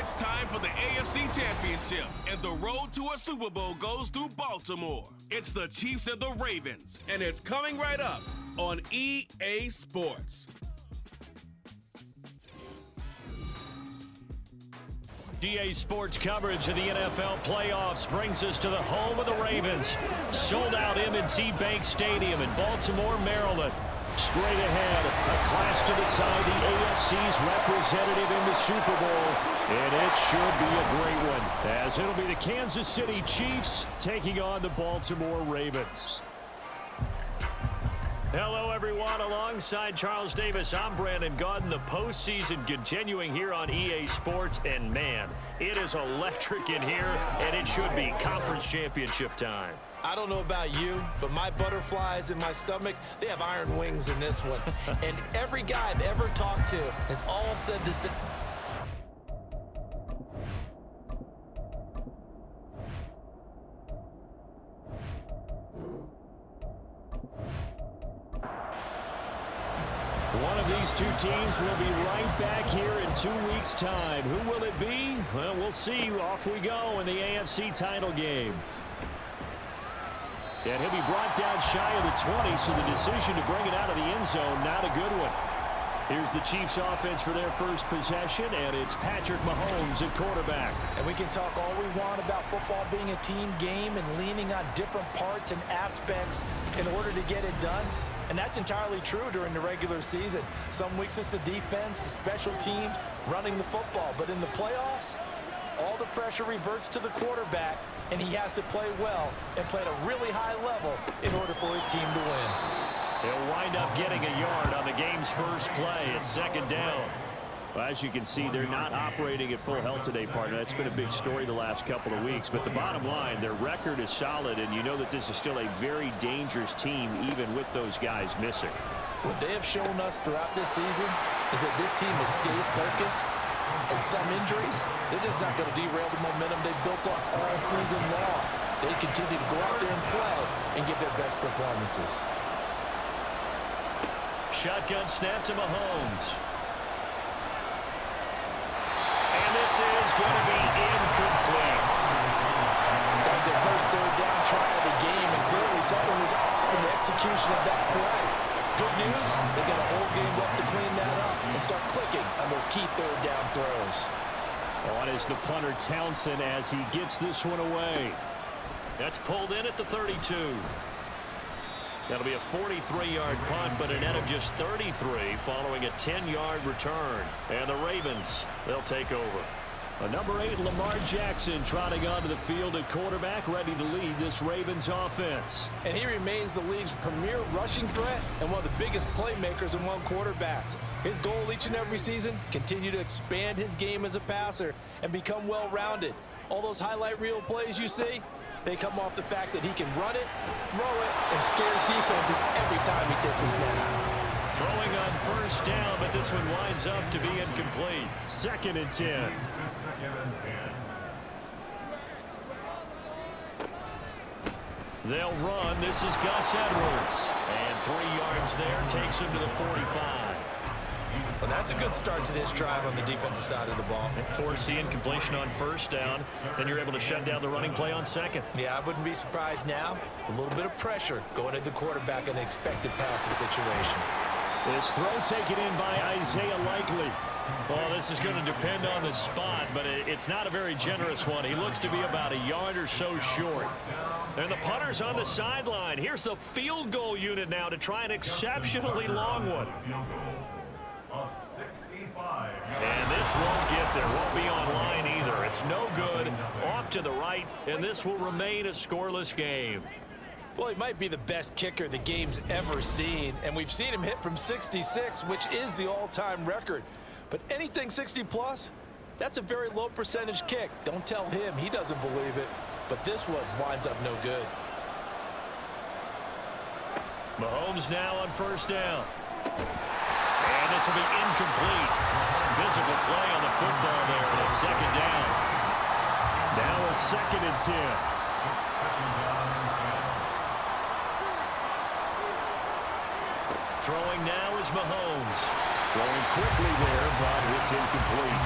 It's time for the AFC Championship, and the road to a Super Bowl goes through Baltimore. It's the Chiefs and the Ravens, and it's coming right up on EA Sports. EA Sports coverage of the NFL playoffs brings us to the home of the Ravens. Sold out M&T Bank Stadium in Baltimore, Maryland. Straight ahead, a clash to decide the AFC's representative in the Super Bowl. And it should be a great one, as it'll be the Kansas City Chiefs taking on the Baltimore Ravens. Hello, everyone. Alongside Charles Davis, I'm Brandon Gaudin. The postseason continuing here on EA Sports. And, man, it is electric in here, and it should be conference championship time. I don't know about you, but my butterflies in my stomach, they have iron wings in this one. And every guy I've ever talked to has all said the same. One of these two teams will be right back here in 2 weeks' time. Who will it be? Well, we'll see. Off we go in the AFC title game. And he'll be brought down shy of the 20, so the decision to bring it out of the end zone, not a good one. Here's the Chiefs offense for their first possession, and it's Patrick Mahomes at quarterback. And we can talk all we want about football being a team game and leaning on different parts and aspects in order to get it done. And that's entirely true during the regular season. Some weeks it's the defense, the special teams, running the football. But in the playoffs, all the pressure reverts to the quarterback, and he has to play well and play at a really high level in order for his team to win. He'll wind up getting a yard on the game's first play. It's second down. Well, as you can see, they're not operating at full health today, partner. That's been a big story the last couple of weeks. But the bottom line, their record is solid, and you know that this is still a very dangerous team, even with those guys missing. What they have shown us throughout this season is that this team has stayed focused. And some injuries, they're just not going to derail the momentum they've built up all season long. They continue to go out there and play and give their best performances. Shotgun snap to Mahomes. And this is going to be incomplete. That was their first third down try of the game, and clearly something was off in the execution of that play. Good news, they got a whole game left to clean that up and start clicking on those key third down throws. On is the punter Townsend as he gets this one away. That's pulled in at the 32. That'll be a 43-yard punt, but a net of just 33 following a 10-yard return. And the Ravens, they'll take over. A number 8, Lamar Jackson, trotting onto the field at quarterback, ready to lead this Ravens offense. And he remains the league's premier rushing threat and one of the biggest playmakers among quarterbacks. His goal each and every season, continue to expand his game as a passer and become well-rounded. All those highlight reel plays you see, they come off the fact that he can run it, throw it, and scares defenses every time he takes a snap. Throwing on first down, but this one winds up to be incomplete. Second and 10. They'll run. This is Gus Edwards. And 3 yards there takes him to the 45. Well, that's a good start to this drive on the defensive side of the ball. Force the incompletion on first down. Then you're able to shut down the running play on second. Yeah, I wouldn't be surprised now. A little bit of pressure going at the quarterback in an expected passing situation. This throw taken in by Isaiah Likely. Well, this is going to depend on the spot, but it's not a very generous one. He looks to be about a yard or so short. And the punter's on the sideline. Here's the field goal unit now to try an exceptionally long one. And this won't get there. Won't be on line either. It's no good. Off to the right, and this will remain a scoreless game. Well, he might be the best kicker the game's ever seen, and we've seen him hit from 66, which is the all-time record. But anything 60-plus, that's a very low percentage kick. Don't tell him he doesn't believe it, but this one winds up no good. Mahomes now on first down. And this will be incomplete. Physical play on the football there, and it's second down. Now a second and 10. Throwing now is Mahomes. Throwing quickly there, but it's incomplete.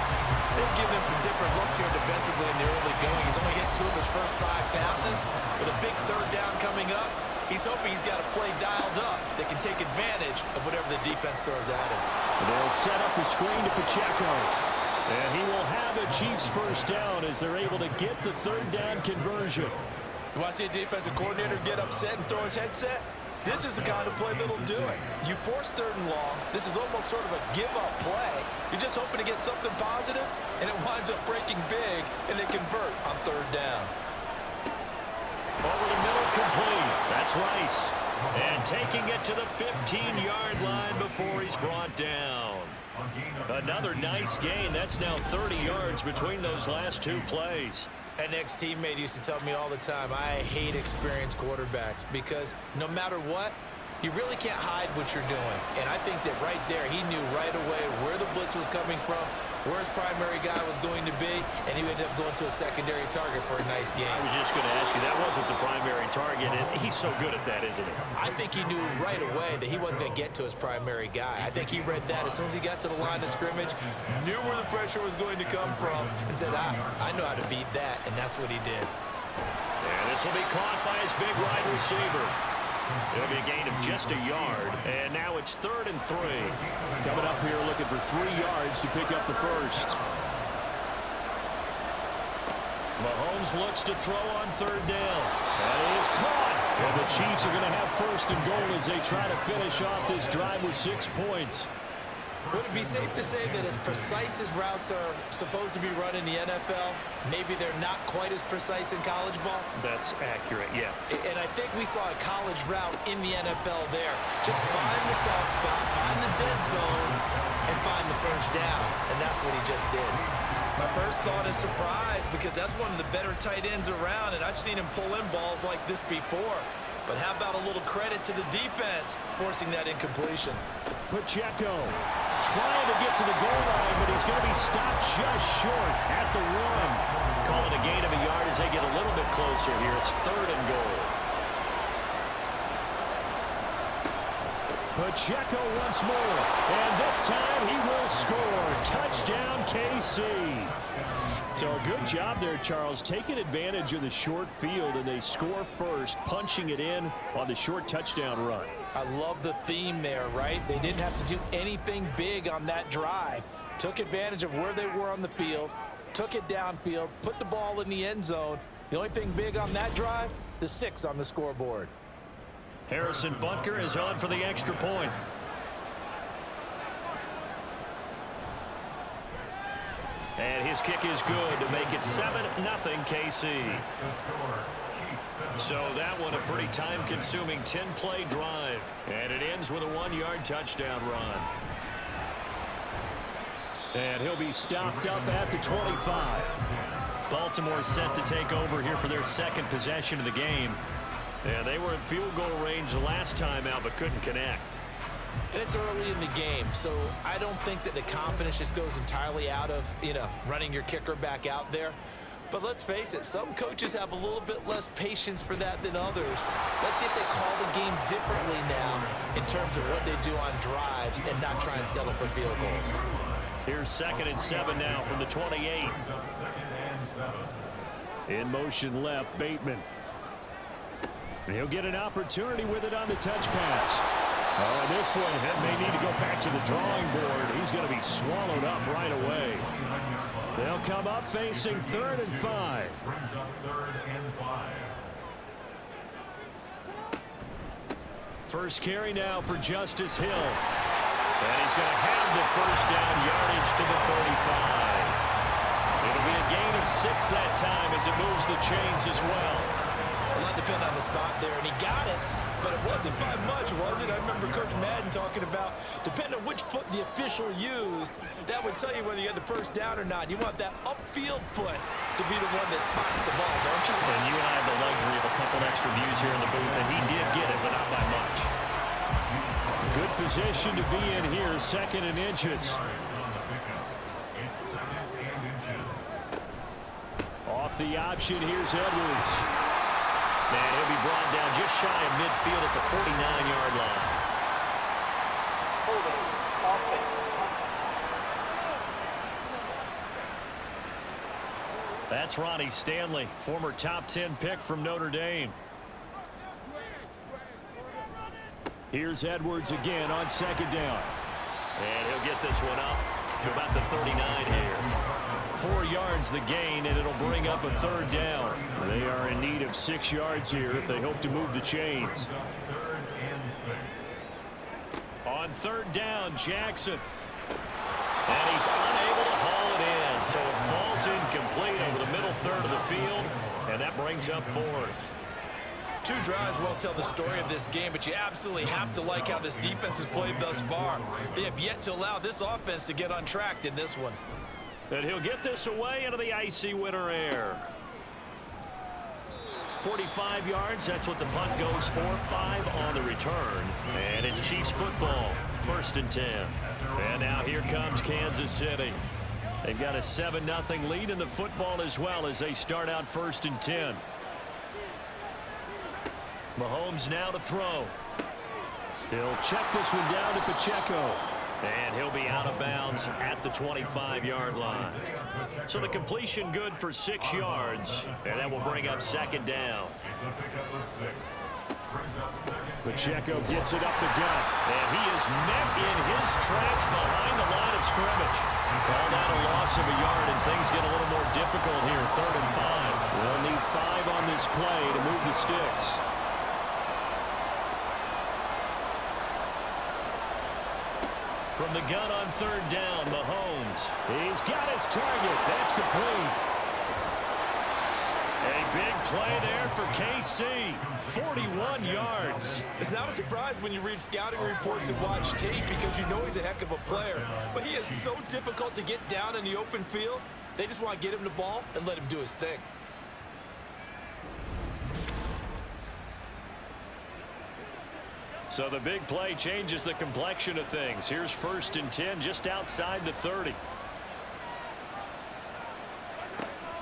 They've given him some different looks here defensively in the early going. He's only hit 2 of his first 5 passes. With a big third down coming up, he's hoping he's got a play dialed up that can take advantage of whatever the defense throws at him. They'll set up the screen to Pacheco. And he will have a Chiefs first down as they're able to get the third down conversion. You want to see a defensive coordinator get upset and throw his headset? This is the kind of play that'll do it. You force 3rd and long. This is almost sort of a give-up play. You're just hoping to get something positive, and it winds up breaking big, and they convert on 3rd down. Over the middle, complete. That's Rice. And taking it to the 15-yard line before he's brought down. Another nice gain. That's now 30 yards between those last 2 plays. An ex-teammate used to tell me all the time, I hate experienced quarterbacks because no matter what, you really can't hide what you're doing. And I think that right there, he knew right away where the blitz was coming from, where his primary guy was going to be, and he ended up going to a secondary target for a nice game. I was just going to ask you, that wasn't the primary target, and he's so good at that, isn't he? I think he knew right away that he wasn't going to get to his primary guy. I think he read that as soon as he got to the line of scrimmage, knew where the pressure was going to come from, and said, I know how to beat that, and that's what he did. And this will be caught by his big wide receiver. It'll be a gain of just a yard, and now it's 3rd and 3. Coming up here looking for 3 yards to pick up the first. Mahomes looks to throw on 3rd down. That is caught. And the Chiefs are going to have 1st and goal as they try to finish off this drive with 6 points. Would it be safe to say that as precise as routes are supposed to be run in the NFL, maybe they're not quite as precise in college ball? That's accurate, yeah. And I think we saw a college route in the NFL there. Just find the soft spot, find the dead zone, and find the first down. And that's what he just did. My first thought is surprise because that's one of the better tight ends around, and I've seen him pull in balls like this before. But how about a little credit to the defense forcing that incompletion? Pacheco trying to get to the goal line, but he's going to be stopped just short at the 1. Call it a gain of a yard as they get a little bit closer here. It's 3rd and goal. Pacheco once more, and this time he will score. Touchdown, KC. So a good job there, Charles, taking advantage of the short field, and they score first, punching it in on the short touchdown run. I love the theme there, right? They didn't have to do anything big on that drive. Took advantage of where they were on the field, took it downfield, put the ball in the end zone. The only thing big on that drive, the 6 on the scoreboard. Harrison Butker is on for the extra point. And his kick is good to make it 7-0 KC. So that one a pretty time-consuming 10-play drive. And it ends with a 1-yard touchdown run. And he'll be stopped up at the 25. Baltimore set to take over here for their 2nd possession of the game. And they were in field goal range the last time out but couldn't connect. And it's early in the game, so I don't think that the confidence just goes entirely out of, running your kicker back out there. But let's face it, some coaches have a little bit less patience for that than others. Let's see if they call the game differently now in terms of what they do on drives and not try and settle for field goals. Here's 2nd and 7 now from the 28. In motion left, Bateman. And he'll get an opportunity with it on the touch pass. Oh, this one may need to go back to the drawing board. He's going to be swallowed up right away. They'll come up facing 3rd and 5. First carry now for Justice Hill. And he's going to have the first down yardage to the 35. It'll be a gain of 6 that time as it moves the chains as well. A lot depend on the spot there, and he got it. But it wasn't by much, was it? I remember Coach Madden talking about, depending on which foot the official used, that would tell you whether you had the first down or not. You want that upfield foot to be the one that spots the ball, don't you? And you and I have the luxury of a couple extra views here in the booth, and he did get it, but not by much. Good position to be in here, 2nd and inches. Off the option, here's Edwards. And he'll be brought down just shy of midfield at the 49-yard line. That's Ronnie Stanley, former top 10 pick from Notre Dame. Here's Edwards again on second down. And he'll get this one up to about the 39 here. 4 yards the gain, and it'll bring up a third down. They are in need of 6 yards here if they hope to move the chains. On third down, Jackson. And he's unable to haul it in, so it falls incomplete over the middle third of the field, and that brings up fourth. 2 drives won't tell the story of this game, but you absolutely have to like how this defense has played thus far. They have yet to allow this offense to get untracked in this one. And he'll get this away into the icy winter air. 45 yards, that's what the punt goes for. 5 on the return. And it's Chiefs football, 1st and 10. And now here comes Kansas City. They've got a 7-0 lead in the football as well as they start out 1st and 10. Mahomes now to throw. He'll check this one down to Pacheco. And he'll be out of bounds at the 25-yard line. So the completion good for 6 yards. And that will bring up 2nd down. Pacheco gets it up the gut. And he is met in his tracks behind the line of scrimmage. Called out a loss of a yard, and things get a little more difficult here. 3rd and 5. They'll need 5 on this play to move the sticks. From the gun on 3rd down, Mahomes. He's got his target. That's complete. A big play there for KC. 41 yards. It's not a surprise when you read scouting reports and watch tape because you know he's a heck of a player. But he is so difficult to get down in the open field. They just want to get him the ball and let him do his thing. So the big play changes the complexion of things. Here's 1st and 10 just outside the 30.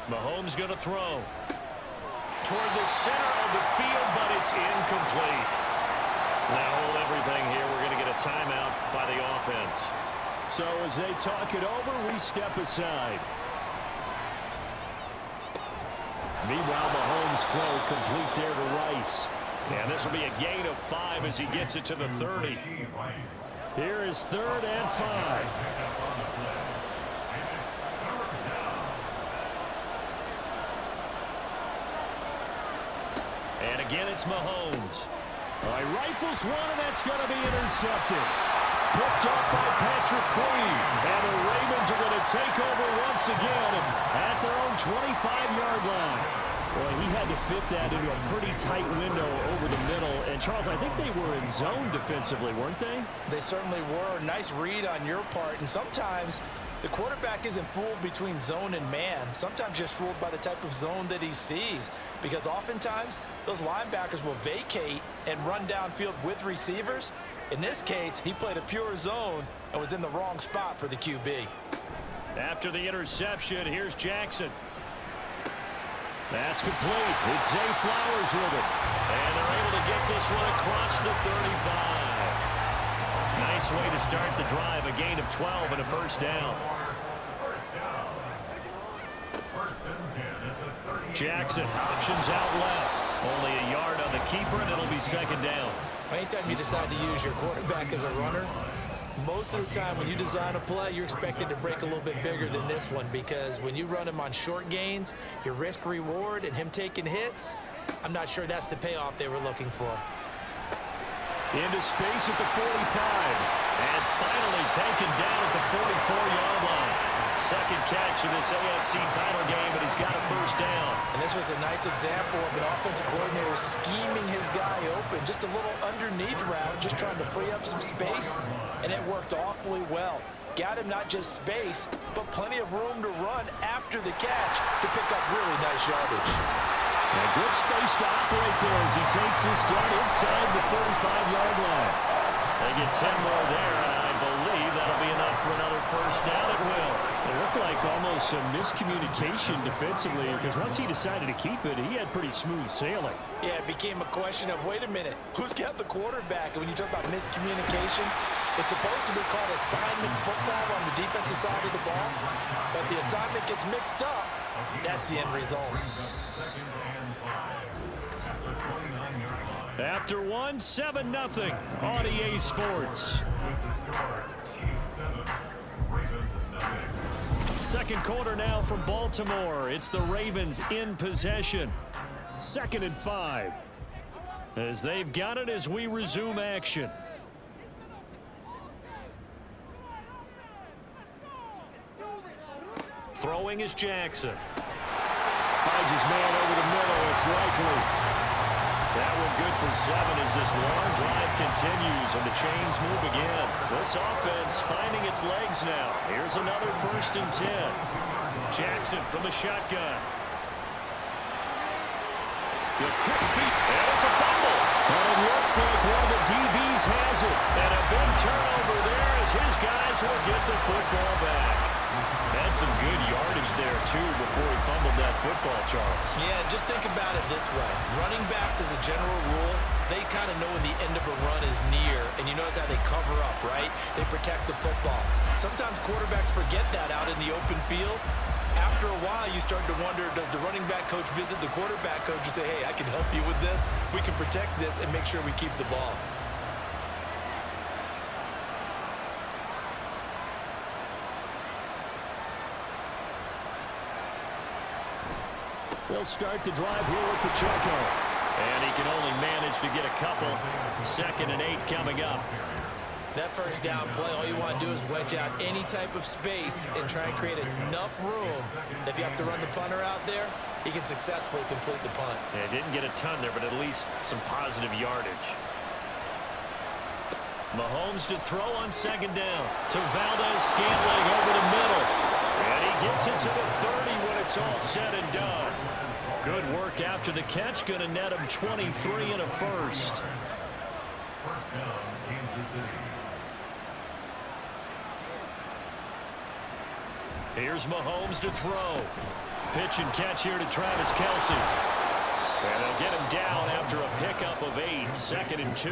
Mahomes going to throw. Toward the center of the field, but it's incomplete. Now hold everything here. We're going to get a timeout by the offense. So as they talk it over, we step aside. Meanwhile, Mahomes' throw complete there to Rice. And this will be a gain of 5 as he gets it to the 30. Here is 3rd and 5. And again, it's Mahomes. He rifles one, and that's going to be intercepted. Picked up by Patrick Queen. And the Ravens are going to take over once again at their own 25-yard line. Well, he had to fit that into a pretty tight window over the middle. And, Charles, I think they were in zone defensively, weren't they? They certainly were. Nice read on your part. And sometimes the quarterback isn't fooled between zone and man. Sometimes just fooled by the type of zone that he sees. Because oftentimes those linebackers will vacate and run downfield with receivers. In this case, he played a pure zone and was in the wrong spot for the QB. After the interception, here's Jackson. That's complete. It's Zay Flowers with it. And they're able to get this one across the 35. Nice way to start the drive. A gain of 12 and a 1st down. Jackson options out left. Only a yard on the keeper, and it'll be 2nd down. Anytime you decide to use your quarterback as a runner, most of the time when you design a play, you're expected to break a little bit bigger than this one because when you run him on short gains, your risk-reward and him taking hits, I'm not sure that's the payoff they were looking for. Into space at the 45. And finally taken down at the 44-yard line. 2nd catch of this AFC title game, but he's got a 1st down. And this was a nice example of an offensive coordinator scheming his guy open. Just a little underneath route, just trying to free up some space, and it worked awfully well. Got him not just space, but plenty of room to run after the catch to pick up really nice yardage. A good space to operate there as he takes this down inside the 35-yard line. They get 10 more there, and I believe that'll be enough for another 1st down. It will. It looked like almost some miscommunication defensively because once he decided to keep it, he had pretty smooth sailing. Yeah, it became a question of, wait a minute, who's got the quarterback? And when you talk about miscommunication, it's supposed to be called assignment football on the defensive side of the ball, but the assignment gets mixed up That's the end result. After one, 7-0 on EA Sports. Second quarter now from Baltimore. It's the Ravens in possession. 2nd and 5. As they've got it as we resume action. Throwing is Jackson. Finds his man over the middle. It's likely. That one good for 7 as this long drive continues and the chains move again. This offense finding its legs now. Here's another 1st and 10. Jackson from the shotgun. The quick feet, and it's a fumble. And it looks like one of the DBs has it. And a big turnover there as his guys will get the football back. Had some good yardage there, too, before he fumbled that football, Charles. Yeah, just think about it this way. Running backs, as a general rule, they kind of know when the end of a run is near, and you notice how they cover up, right? They protect the football. Sometimes quarterbacks forget that out in the open field. After a while, you start to wonder, does the running back coach visit the quarterback coach and say, hey, I can help you with this. We can protect this and make sure we keep the ball. They'll start the drive here with Pacheco. And he can only manage to get a couple. 2nd and 8 coming up. That first down play, all you want to do is wedge out any type of space and try and create enough room that if you have to run the punter out there, he can successfully complete the punt. Yeah, didn't get a ton there, but at least some positive yardage. Mahomes to throw on 2nd down to Valdez-Scantling over the middle. And he gets it to the 30 when it's all said and done. Good work after the catch. Going to net him 23 and a 1st. First down, Kansas City. Here's Mahomes to throw. Pitch and catch here to Travis Kelce. And they'll get him down after a pickup of 8. 2nd and 2.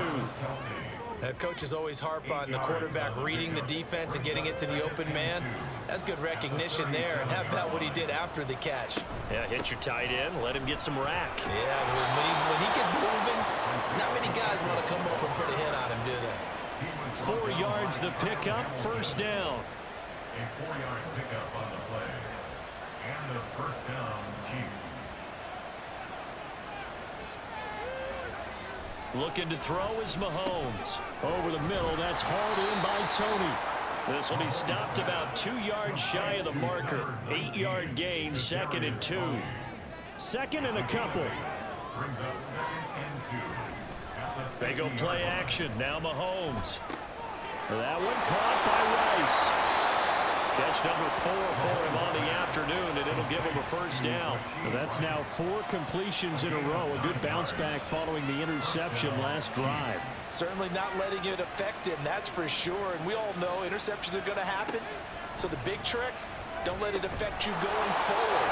Coaches always harp on the quarterback reading the defense and getting it to the open man. That's good recognition there. And how about what he did after the catch? Yeah, hit your tight end, let him get some rack. Yeah, when he gets moving, not many guys want to come up and put a hit on him, do they? 4 yards the pickup, 1st down. A 4-yard pickup on the play. And the 1st down, Chiefs. Looking to throw is Mahomes. Over the middle, that's hauled in by Tony. This will be stopped about 2 yards shy of the marker. 8-yard gain, 2nd and 2. 2nd and a couple. Brings up 2nd and 2. They go play action. Now Mahomes. That one caught by Rice. Catch number 4 for him on the afternoon, and it'll give him a 1st down. That's now 4 completions in a row. A good bounce back following the interception last drive. Certainly not letting it affect him, that's for sure. And we all know interceptions are going to happen. So the big trick, don't let it affect you going forward.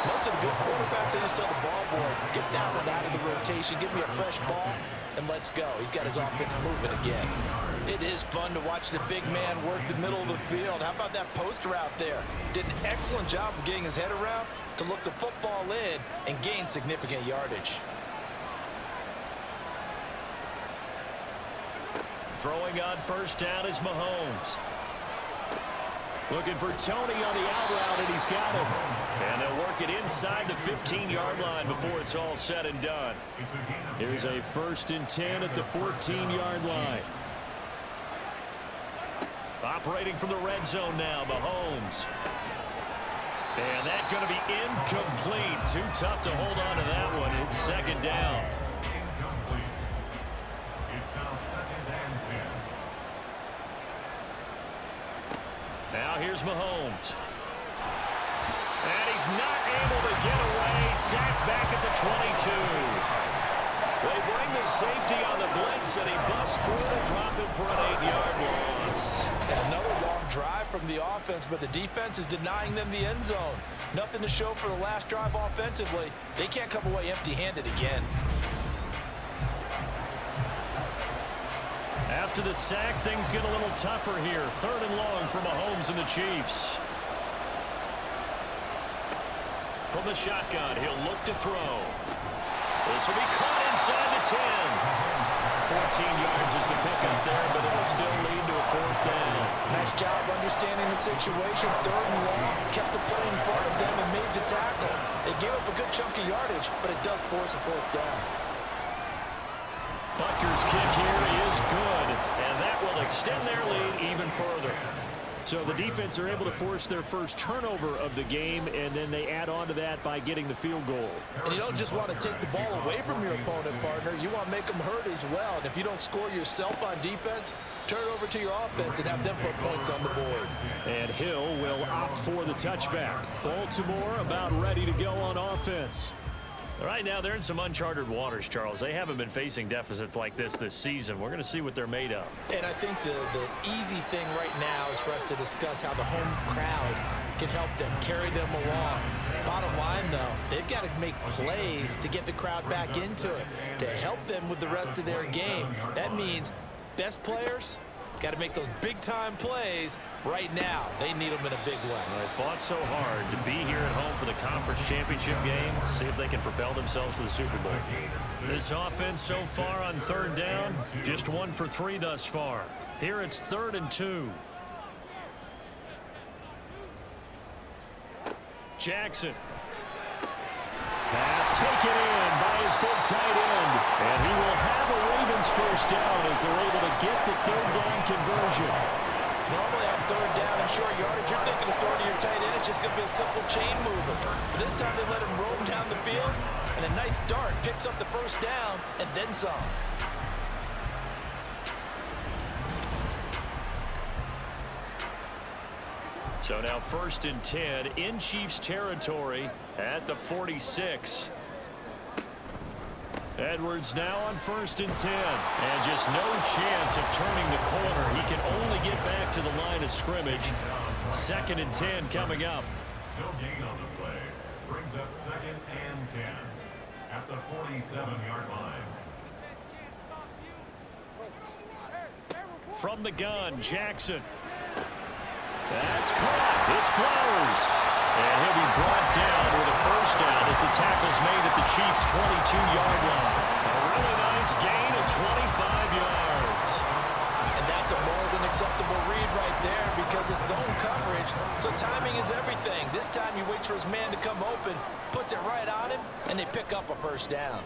Most of the good quarterbacks, they just tell the ball boy, get that one out of the rotation, give me a fresh ball, and let's go. He's got his offense moving again. It is fun to watch the big man work the middle of the field. How about that post route there? Did an excellent job of getting his head around to look the football in and gain significant yardage. Throwing on 1st down is Mahomes. Looking for Tony on the out route, and he's got him. And they'll work it inside the 15-yard line before it's all said and done. Here's a 1st and 10 at the 14-yard line. Operating from the red zone now, Mahomes. And that's going to be incomplete. Too tough to hold on to that one. It's 2nd down. Incomplete. It's now 2nd and 10. Now here's Mahomes. And he's not able to get away. Sacked back at the 22. They bring the safety on the blitz, and he busts through to drop him for an 8-yard loss. And another long drive from the offense, but the defense is denying them the end zone. Nothing to show for the last drive offensively. They can't come away empty-handed again. After the sack, things get a little tougher here. 3rd and long for Mahomes and the Chiefs. from the shotgun. He'll look to throw. This will be caught inside the 10. 14 yards is the pickup there, but it'll still lead to a 4th down. Nice job understanding the situation. 3rd and long, kept the play in front of them and made the tackle. They gave up a good chunk of yardage, but it does force a 4th down. Butker's kick here is good, and that will extend their lead even further. So the defense are able to force their first turnover of the game, and then they add on to that by getting the field goal. And you don't just want to take the ball away from your opponent, partner. You want to make them hurt as well. And if you don't score yourself on defense, turn it over to your offense and have them put points on the board. And Hill will opt for the touchback. Baltimore about ready to go on offense. Right now, they're in some uncharted waters, Charles. They haven't been facing deficits like this season. We're going to see what they're made of. And I think the easy thing right now is for us to discuss how the home crowd can help them, carry them along. Bottom line, though, they've got to make plays to get the crowd back into it, to help them with the rest of their game. That means best players got to make those big-time plays right now. They need them in a big way. They fought so hard to be here at home for the conference championship game. See if they can propel themselves to the Super Bowl. This offense so far on 3rd down, just 1 for 3 thus far. Here it's 3rd and 2. Jackson. Pass taken in by his big tight end. And he will have a Ravens 1st down as they're able to get the 3rd down conversion. Normally on 3rd down and short yardage, you're thinking of throwing to your tight end. It's just going to be a simple chain mover. But this time they let him roam down the field, and a nice dart picks up the 1st down and then some. So now 1st and 10 in Chiefs territory at the 46. Edwards now on 1st and 10. And just no chance of turning the corner. He can only get back to the line of scrimmage. 2nd and 10 coming up. No gain on the play. Brings up 2nd and 10 at the 47-yard line. From the gun, Jackson. That's caught. It's Flowers. And he'll be brought down with a 1st down as the tackle's made at the Chiefs' 22-yard line. A really nice gain of 25 yards. And that's a more than acceptable read right there because it's zone coverage, so timing is everything. This time he waits for his man to come open, puts it right on him, and they pick up a 1st down.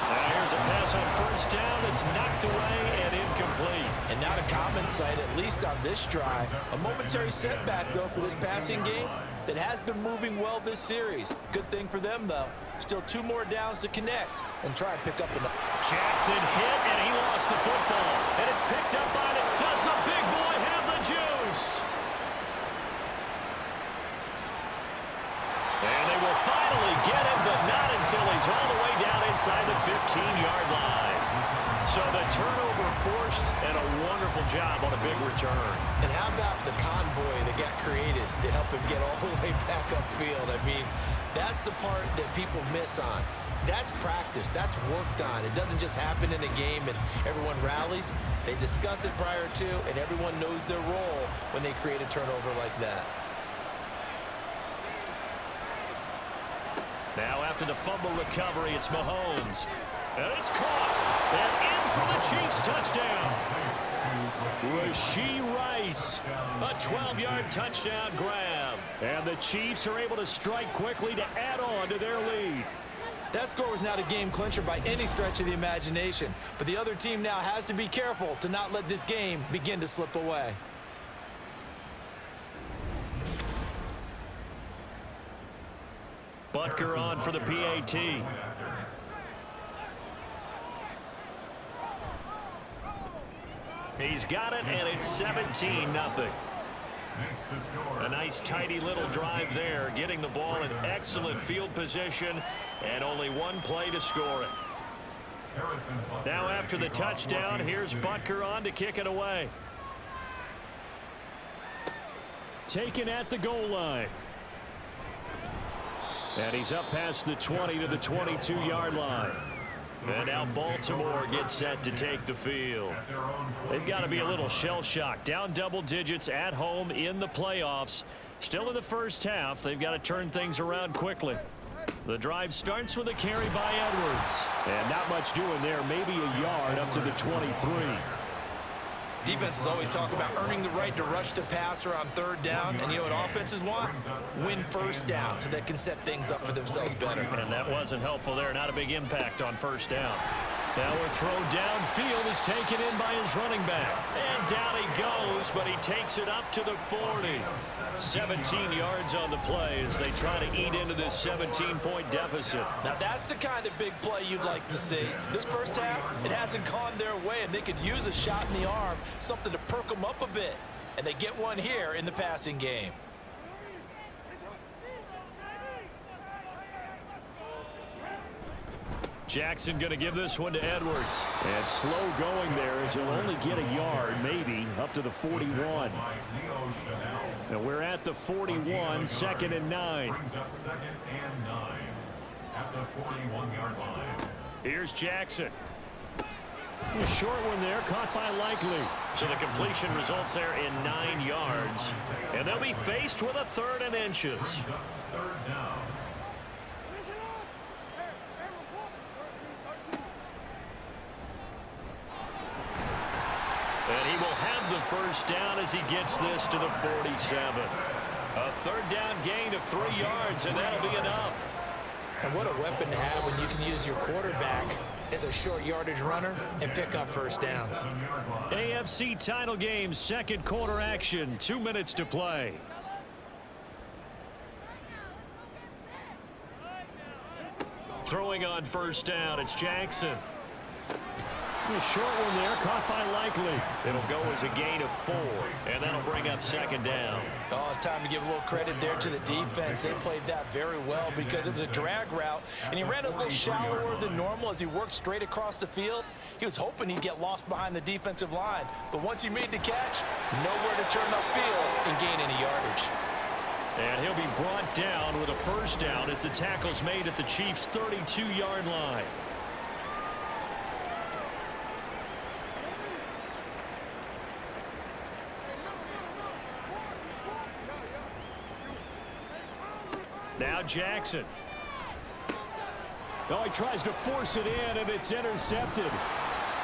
Now here's a pass on 1st down. It's knocked away and incomplete. And not a common sight, at least on this drive. A momentary setback, though, for this passing game that has been moving well this series. Good thing for them, though. Still 2 more downs to connect and try and pick up the... Jackson hit, and he lost the football. And it's picked up by it. Does the big boy have the juice? And they will finally get him, but not until he's all the way down inside the 15-yard line. So the turnover forced, and a wonderful job on a big return. And how about the convoy that got created to help him get all the way back upfield? I mean, that's the part that people miss on. That's practice. That's worked on. It doesn't just happen in a game and everyone rallies. They discuss it prior to, and everyone knows their role when they create a turnover like that. Now after the fumble recovery, it's Mahomes. And it's caught. And in for the Chiefs touchdown. Rashee Rice. A 12-yard touchdown grab. And the Chiefs are able to strike quickly to add on to their lead. That score was not a game clincher by any stretch of the imagination. But the other team now has to be careful to not let this game begin to slip away. Butker on for the PAT. He's got it, and it's 17-0. A nice, tidy little drive there, getting the ball in excellent field position, and only 1 play to score it. Now after the touchdown, here's Butker on to kick it away. Taken at the goal line. And he's up past the 20 to the 22-yard line. And now Baltimore gets set to take the field. They've got to be a little shell-shocked. Down double digits at home in the playoffs. Still in the first half. They've got to turn things around quickly. The drive starts with a carry by Edwards. And not much doing there. Maybe a yard up to the 23. Defenses always talk about earning the right to rush the passer on third down. And you know what offenses want? Win first down so they can set things up for themselves better. And that wasn't helpful there. Not a big impact on first down. Now a throw downfield is taken in by his running back. And down he goes, but he takes it up to the 40. 17 yards on the play as they try to eat into this 17-point deficit. Now that's the kind of big play you'd like to see. This first half, it hasn't gone their way, and they could use a shot in the arm, something to perk them up a bit. And they get one here in the passing game. Jackson going to give this one to Edwards. And slow going there as he'll only get a yard, maybe, up to the 41. And we're at the 41, 2nd and 9. Brings up 2nd and 9 at the 41-yard line. Here's Jackson. A short one there, caught by Likely. So the completion results there in 9 yards. And they'll be faced with a 3rd and inches. 3rd down. And he will have the first down as he gets this to the 47. A 3rd down gain of 3 yards, and that'll be enough. And what a weapon to have when you can use your quarterback as a short yardage runner and pick up first downs. AFC title game, 2nd quarter action, 2 minutes to play. Throwing on first down, it's Jackson. A short one there, caught by Likely. It'll go as a gain of 4, and that'll bring up 2nd down. Oh, it's time to give a little credit there to the defense. They played that very well because it was a drag route, and he ran a little shallower than normal as he worked straight across the field. He was hoping he'd get lost behind the defensive line, but once he made the catch, nowhere to turn upfield and gain any yardage. And he'll be brought down with a first down as the tackle's made at the Chiefs' 32-yard line. Now Jackson. Oh, he tries to force it in, and it's intercepted.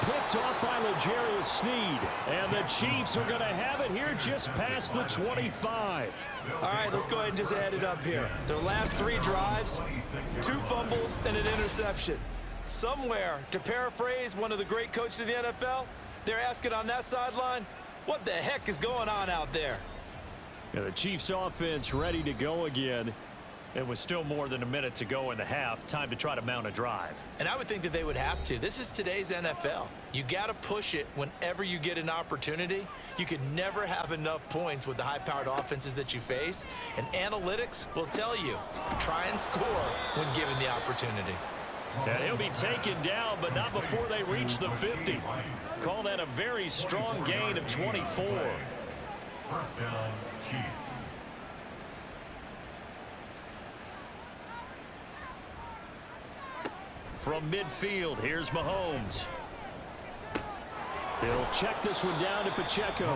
Picked off by L'Jarius Sneed. And the Chiefs are going to have it here just past the 25. All right, let's go ahead and just add it up here. Their last 3 drives, 2 fumbles and an interception. Somewhere, to paraphrase one of the great coaches of the NFL, they're asking on that sideline, what the heck is going on out there? Yeah, the Chiefs offense ready to go again. It was still more than a minute to go in the half. Time to try to mount a drive. And I would think that they would have to. This is today's NFL. You got to push it whenever you get an opportunity. You can never have enough points with the high-powered offenses that you face. And analytics will tell you, try and score when given the opportunity. And he'll be taken down, but not before they reach the 50. Call that a very strong gain of 24. First down, Chiefs. From midfield, here's Mahomes. He'll check this one down to Pacheco.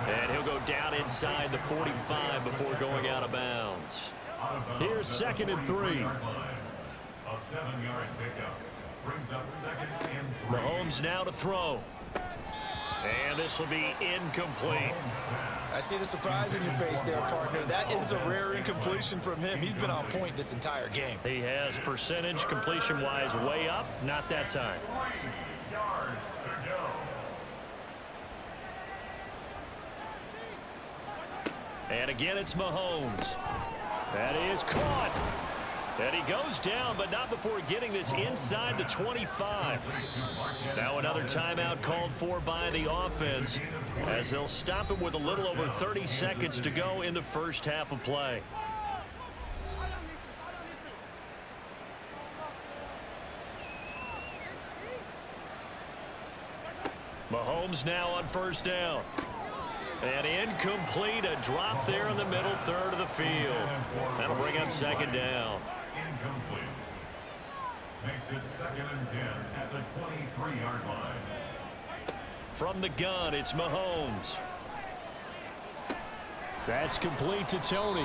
And he'll go down inside the 45 before going out of bounds. Here's 2nd and 3. A 7-yard pickup brings up 2nd and 3. Mahomes now to throw. And this will be incomplete. I see the surprise in your face there, partner. That is a rare incompletion from him. He's been on point this entire game. He has percentage completion-wise way up. Not that time. 3 yards to go. And again, it's Mahomes. That is caught. And he goes down, but not before getting this inside the 25. Now another timeout called for by the offense as they'll stop him with a little over 30 seconds to go in the first half of play. Mahomes now on first down. And incomplete, a drop there in the middle third of the field. That'll bring up 2nd down. Incomplete. Makes it 2nd and 10 at the 23-yard line. From the gun, it's Mahomes. That's complete to Tony.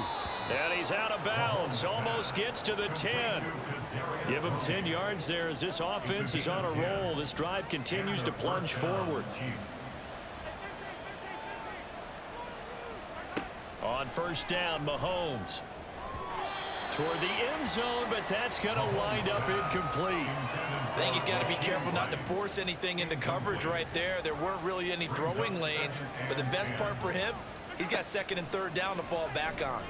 And he's out of bounds. Almost gets to the 10. Give him 10 yards there as this offense is on a roll. This drive continues to plunge forward. On first down, Mahomes. Toward the end zone, but that's going to wind up incomplete. I think he's got to be careful not to force anything into coverage right there. There weren't really any throwing lanes, but the best part for him, he's got second and third down to fall back on.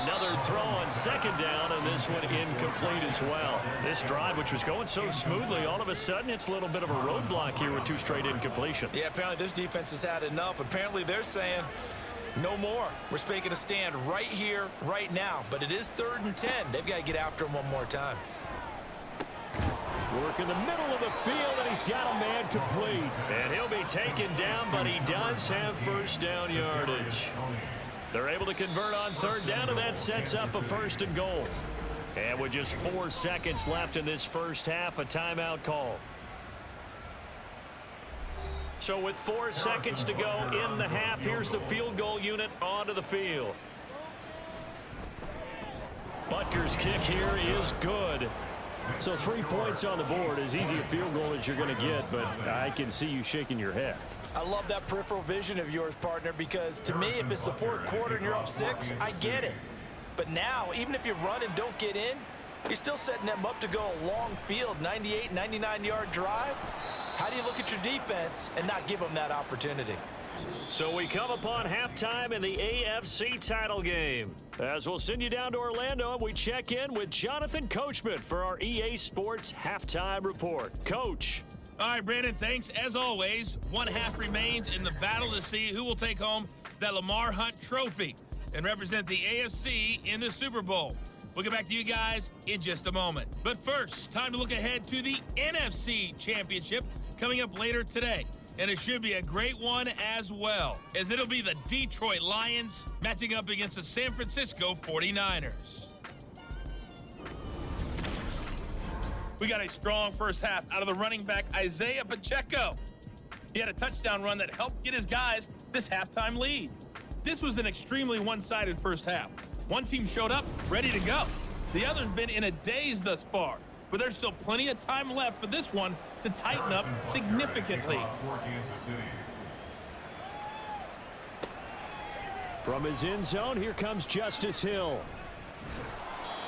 Another throw on second down, and this one incomplete as well. This drive, which was going so smoothly, all of a sudden it's a little bit of a roadblock here with 2 straight incompletions. Yeah, apparently this defense has had enough. Apparently they're saying, no more. We're making a stand right here, right now. But it is 3rd and 10. They've got to get after him one more time. Work in the middle of the field, and he's got a man complete. And he'll be taken down, but he does have first down yardage. They're able to convert on third down, and that sets up a 1st and goal. And with just 4 seconds left in this first half, a timeout call. So with 4 seconds to go in the half, here's the field goal unit onto the field. Butker's kick here is good. So 3 points on the board, as easy a field goal as you're going to get, but I can see you shaking your head. I love that peripheral vision of yours, partner, because to me, if it's the 4th quarter and you're up 6, I get it. But now, even if you run and don't get in, you're still setting them up to go a long field, 98, 99-yard drive. How do you look at your defense and not give them that opportunity? So we come upon halftime in the AFC title game. As we'll send you down to Orlando, and we check in with Jonathan Coachman for our EA Sports Halftime Report. Coach. All right, Brandon, thanks. As always, 1 half remains in the battle to see who will take home that Lamar Hunt trophy and represent the AFC in the Super Bowl. We'll get back to you guys in just a moment. But first, time to look ahead to the NFC Championship coming up later today. And it should be a great one as well, as it'll be the Detroit Lions matching up against the San Francisco 49ers. We got a strong first half out of the running back Isaiah Pacheco. He had a touchdown run that helped get his guys this halftime lead. This was an extremely one-sided first half. One team showed up ready to go. The other's been in a daze thus far, but there's still plenty of time left for this one to tighten up significantly. From his end zone, here comes Justice Hill.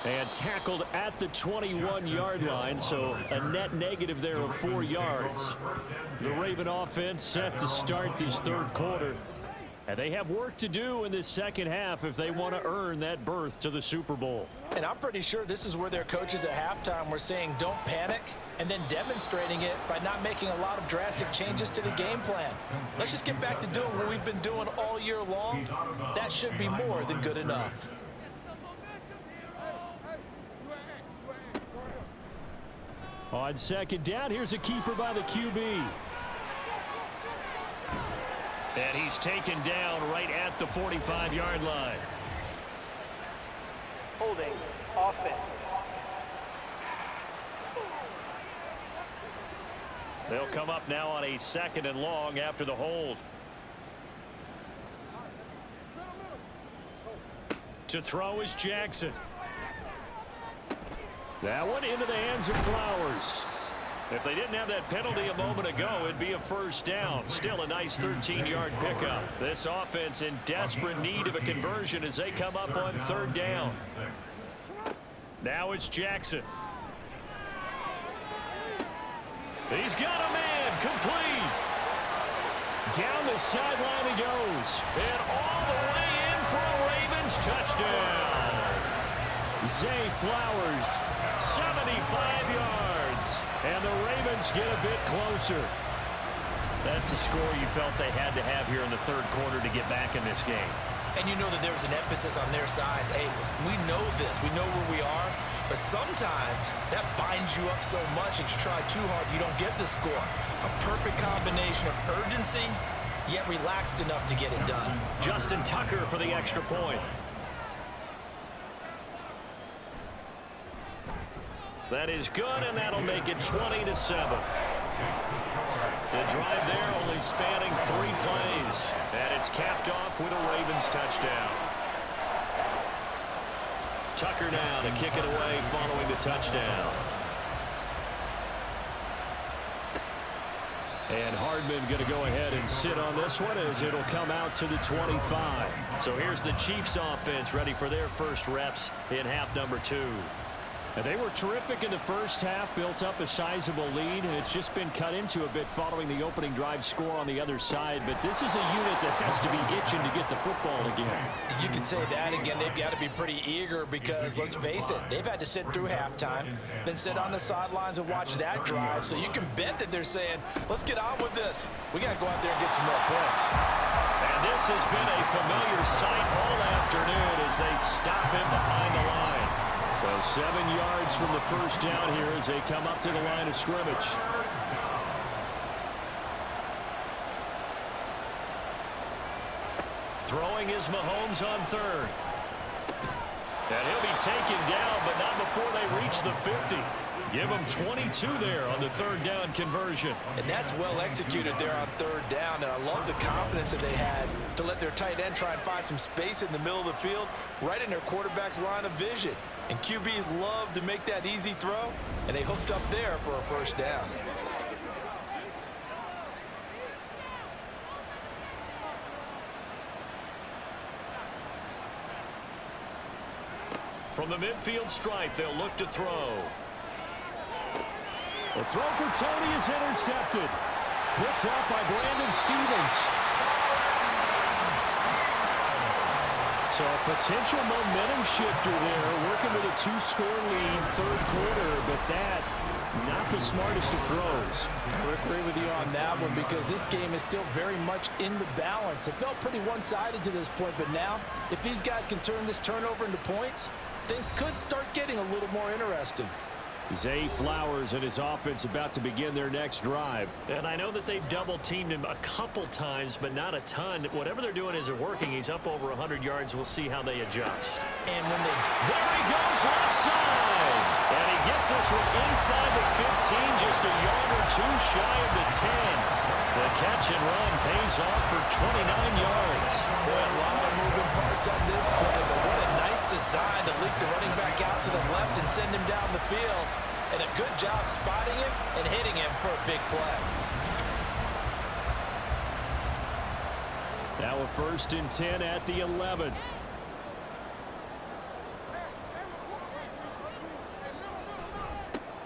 And tackled at the 21-yard line, so a net negative there of 4 yards. The Raven offense set to start this 3rd quarter. And they have work to do in this second half if they want to earn that berth to the Super Bowl. And I'm pretty sure this is where their coaches at halftime were saying don't panic, and then demonstrating it by not making a lot of drastic changes to the game plan. Let's just get back to doing what we've been doing all year long. That should be more than good enough. On second down, here's a keeper by the QB. And he's taken down right at the 45-yard line. Holding offense. They'll come up now on a 2nd and long after the hold. To throw is Jackson. That one into the hands of Flowers. If they didn't have that penalty a moment ago, it'd be a first down. Still a nice 13-yard pickup. This offense in desperate need of a conversion as they come up on 3rd down. Now it's Jackson. He's got a man complete. Down the sideline he goes. And all the way in for a Ravens touchdown. Zay Flowers, 75 yards. And the Ravens get a bit closer. That's a score you felt they had to have here in the 3rd quarter to get back in this game. And you know that there was an emphasis on their side. Hey, we know this. We know where we are. But sometimes that binds you up so much that you try too hard, you don't get the score. A perfect combination of urgency, yet relaxed enough to get it done. Justin Tucker for the extra point. That is good, and that'll make it 20-7. The drive there only spanning 3 plays. And it's capped off with a Ravens touchdown. Tucker now to kick it away following the touchdown. And Hardman going to go ahead and sit on this one as it'll come out to the 25. So here's the Chiefs offense ready for their first reps in half number 2. And they were terrific in the first half, built up a sizable lead, and it's just been cut into a bit following the opening drive score on the other side. But this is a unit that has to be itching to get the football again. You can say that again. They've got to be pretty eager because, let's face it, they've had to sit through halftime, then sit on the sidelines and watch that drive. So you can bet that they're saying, let's get on with this. We got to go out there and get some more points. And this has been a familiar sight all afternoon as they stop him behind the line. So 7 yards from the first down here as they come up to the line of scrimmage. Throwing is Mahomes on third. And he'll be taken down, but not before they reach the 50. Give him 22 there on the third down conversion. And that's well executed there on third down. And I love the confidence that they had to let their tight end try and find some space in the middle of the field, right in their quarterback's line of vision. And QBs love to make that easy throw, and they hooked up there for a first down. From the midfield stripe, they'll look to throw. The throw for Tony is intercepted. Picked up by Brandon Stevens. So a potential momentum shifter there, working with a 2-score lead, third quarter, but that, not the smartest of throws. I agree with you on that one because this game is still very much in the balance. It felt pretty one-sided to this point, but now, if these guys can turn this turnover into points, things could start getting a little more interesting. Zay Flowers and his offense about to begin their next drive. And I know that they've double-teamed him a couple times, but not a ton. Whatever they're doing isn't working. He's up over 100 yards. We'll see how they adjust. And when they... There he goes, left side! And he gets this one inside the 15, just a yard or two shy of the 10. The catch and run pays off for 29 yards. Boy, a lot of moving parts on this play, but what a nice design to leak the running back out to the left and send him down the field. And a good job spotting him and hitting him for a big play. Now a 1st and 10 at the 11.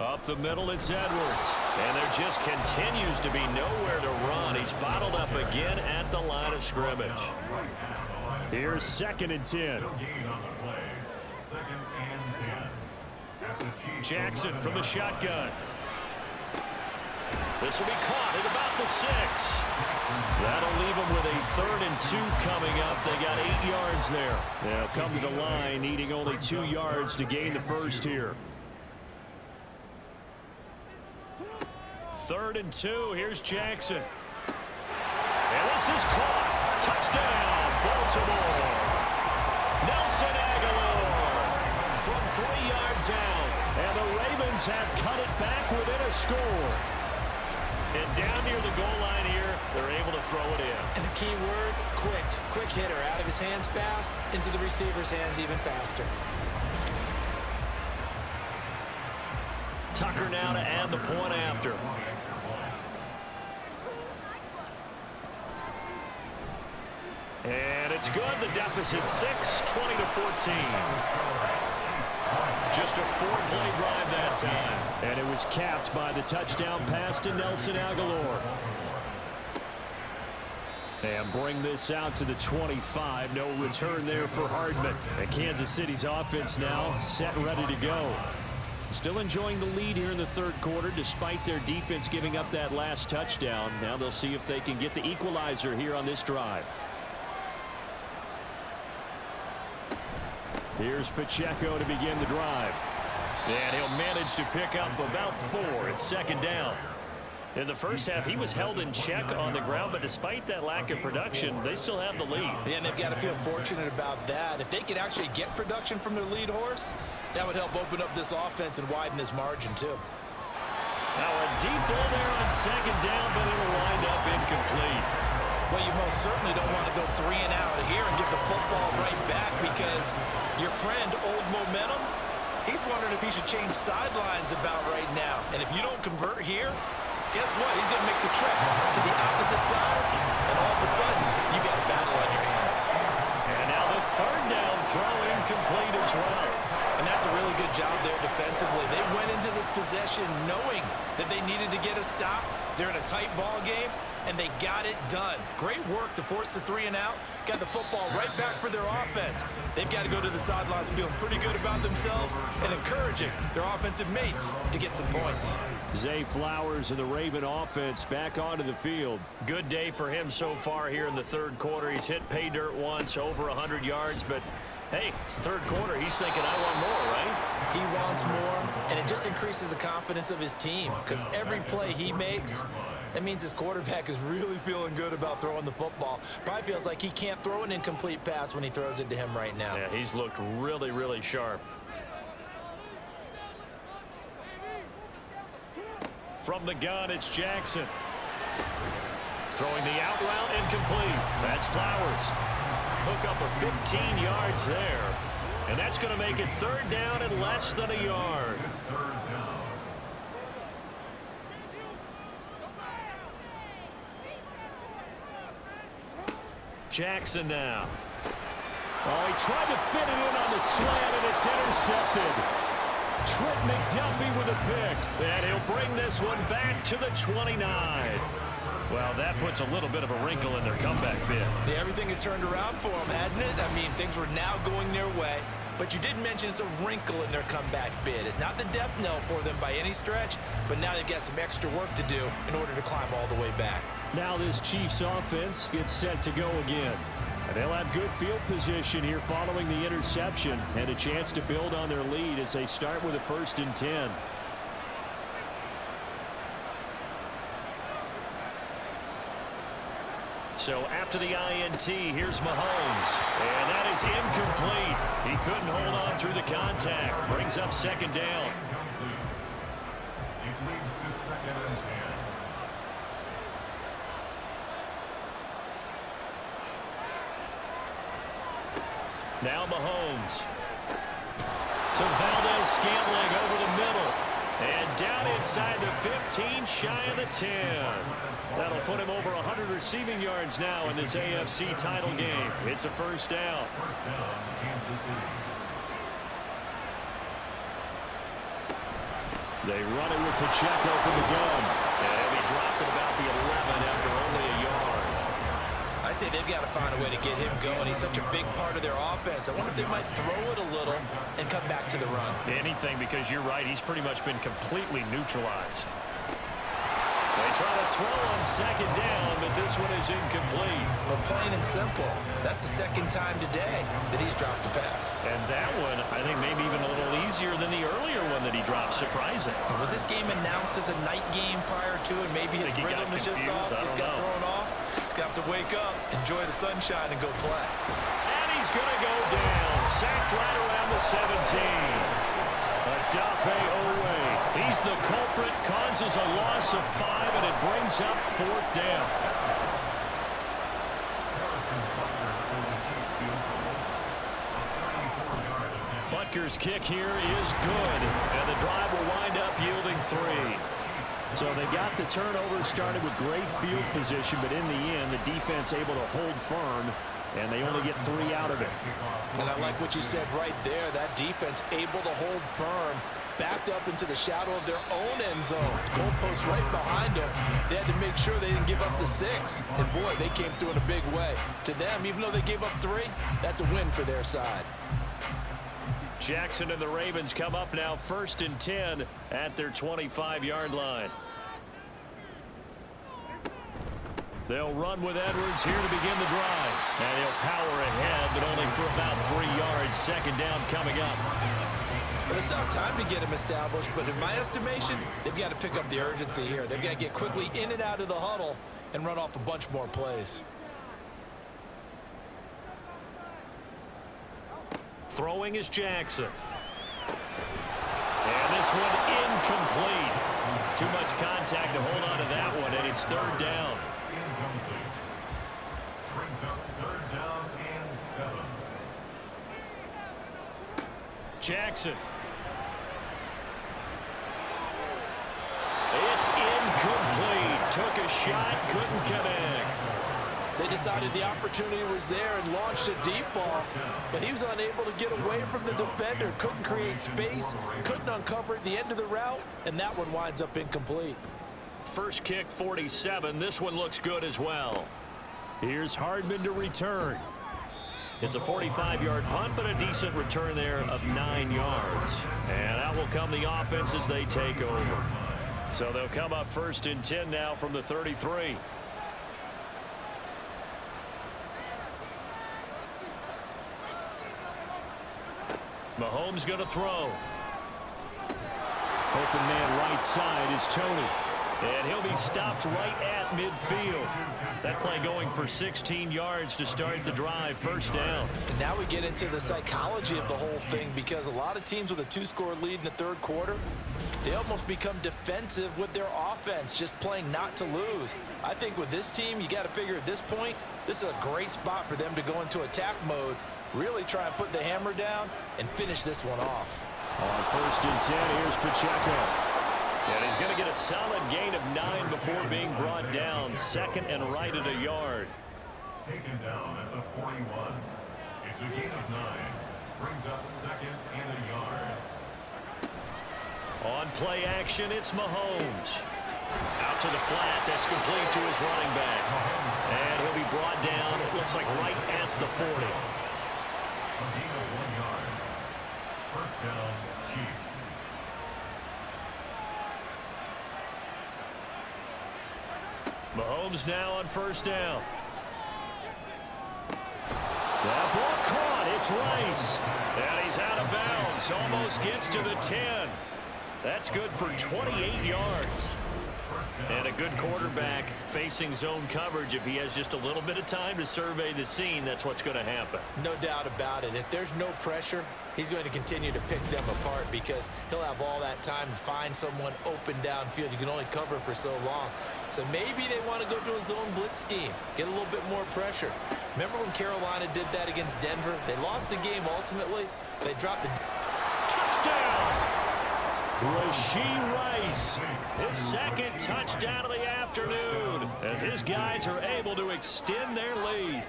Up the middle, it's Edwards. And there just continues to be nowhere to run. He's bottled up again at the line of scrimmage. Here's 2nd and 10. Jackson from the shotgun. This will be caught at about the 6. That'll leave them with a 3rd and 2 coming up. They got 8 yards there. They'll come to the line needing only 2 yards to gain the first here. 3rd and 2. Here's Jackson. And this is caught. Touchdown, Baltimore. Nelson Aguilar from 3 yards out. And the Ravens have cut it back within a score. And down near the goal line here, they're able to throw it in. And the key word, quick. Quick hitter. Out of his hands fast, into the receiver's hands even faster. Tucker now to add the point after. And it's good. The deficit 6, 20-14. Just a 4-play drive that time. And it was capped by the touchdown pass to Nelson Aguilar. And bring this out to the 25. No return there for Hardman. And Kansas City's offense now set and ready to go. Still enjoying the lead here in the third quarter despite their defense giving up that last touchdown. Now they'll see if they can get the equalizer here on this drive. Here's Pacheco to begin the drive. And he'll manage to pick up about 4. It's 2nd down. In the first half, he was held in check on the ground, but despite that lack of production, they still have the lead. Yeah, and they've got to feel fortunate about that. If they could actually get production from their lead horse, that would help open up this offense and widen this margin, too. Now a deep ball there on second down, but it'll wind up incomplete. Well, you most certainly don't want to go 3 and out here and give the football right back because your friend, Old Momentum, he's wondering if he should change sidelines about right now. And if you don't convert here, guess what? He's going to make the trip to the opposite side, and all of a sudden, you got a battle on your hands. And now the third down throw incomplete as well. And that's a really good job there defensively. They went into this possession knowing that they needed to get a stop. They're in a tight ball game, and they got it done. Great work to force the 3 and out. Got the football right back for their offense. They've got to go to the sidelines feeling pretty good about themselves and encouraging their offensive mates to get some points. Zay Flowers and the Raven offense back onto the field. Good day for him so far here in the third quarter. He's hit pay dirt once, over 100 yards, but hey, it's the third quarter. He's thinking, I want more, right? He wants more, and it just increases the confidence of his team because every play he makes, that means his quarterback is really feeling good about throwing the football. Probably feels like he can't throw an incomplete pass when he throws it to him right now. Yeah, he's looked really, really sharp. From the gun, it's Jackson. Throwing the out route, incomplete. That's Flowers. Hook up for 15 yards there. And that's going to make it third down and less than a yard. Jackson now. Oh, he tried to fit it in on the slant, and it's intercepted. Trent McDuffie with a pick. And he'll bring this one back to the 29. Well, that puts a little bit of a wrinkle in their comeback bid. Yeah, everything had turned around for them, hadn't it? I mean, things were now going their way. But you did mention it's a wrinkle in their comeback bid. It's not the death knell for them by any stretch, but now they've got some extra work to do in order to climb all the way back. Now this Chiefs offense gets set to go again. And they'll have good field position here following the interception and a chance to build on their lead as they start with a 1st and 10. So after the INT, here's Mahomes. And that is incomplete. He couldn't hold on through the contact. Brings up second down. It leads to 2nd and 10. Now Mahomes. To Valdez-Scantling over the middle. And down inside the 15, shy of the 10. That'll put him over 100 receiving yards now in this AFC title game. It's a 1st down. First down, Kansas City. They run it with Pacheco from the gun. And he dropped at about the 11 after only a yard. I'd say they've got to find a way to get him going. He's such a big part of their offense. I wonder if they might throw it a little and come back to the run. Anything, because you're right. He's pretty much been completely neutralized. They try to throw on second down, but this one is incomplete. But plain and simple, that's the second time today that he's dropped a pass. And that one, I think, maybe even a little easier than the earlier one that he dropped. Surprising. Was this game announced as a night game prior to it? Maybe his rhythm is just off. He's got thrown off. He's got to wake up, enjoy the sunshine, and go play. And he's going to go down. Sacked right around the 17. Adafe Owe. He's the culprit, causes a loss of 5, and it brings up 4th down. Butker's kick here is good, and the drive will wind up yielding 3. So they got the turnover started with great field position, but in the end, the defense able to hold firm, and they only get 3 out of it. And I like what you said right there. That defense able to hold firm, backed up into the shadow of their own end zone. Goalpost right behind them. They had to make sure they didn't give up the 6. And boy, they came through in a big way. To them, even though they gave up 3, that's a win for their side. Jackson and the Ravens come up now 1st and 10 at their 25-yard line. They'll run with Edwards here to begin the drive. And he'll power ahead, but only for about 3 yards. Second down coming up. Well, they still have time to get him established, but in my estimation, they've got to pick up the urgency here. They've got to get quickly in and out of the huddle and run off a bunch more plays. Throwing is Jackson. And this one incomplete. Too much contact to hold on to that one, and it's third down. Incomplete. Brings up third down and 7. Jackson. It's incomplete. Took a shot, couldn't connect. They decided the opportunity was there and launched a deep ball, but he was unable to get away from the defender, couldn't create space, couldn't uncover the end of the route, and that one winds up incomplete. First kick, 47. This one looks good as well. Here's Hardman to return. It's a 45-yard punt, but a decent return there of 9 yards. And out will come the offense as they take over. So they'll come up first and 10 now from the 33. Mahomes going to throw. Open man right side is Tony. And he'll be stopped right at midfield. That play going for 16 yards to start the drive. First down. And now we get into the psychology of the whole thing, because a lot of teams with a 2-score lead in the third quarter, they almost become defensive with their offense, just playing not to lose. I think with this team, you got to figure at this point, this is a great spot for them to go into attack mode, really try and put the hammer down and finish this one off. On first and 10, here's Pacheco. And he's going to get a solid gain of 9 before being brought down. Second and right at a yard. Taken down at the 41. It's a gain of 9. Brings up second and a yard. On play action, it's Mahomes. Out to the flat. That's complete to his running back. And he'll be brought down, it looks like right at the 40. A gain of 1 yard. First down, Chiefs. Mahomes now on first down. That ball caught. It's Rice. And he's out of bounds. Almost gets to the 10. That's good for 28 yards. And a good quarterback facing zone coverage. If he has just a little bit of time to survey the scene, that's what's going to happen. No doubt about it. If there's no pressure, he's going to continue to pick them apart, because he'll have all that time to find someone open downfield. You can only cover for so long. So maybe they want to go to a zone blitz scheme, get a little bit more pressure. Remember when Carolina did that against Denver? They lost the game ultimately. They dropped the touchdown. Rashee Rice, his second touchdown of the afternoon, as his guys are able to extend their lead.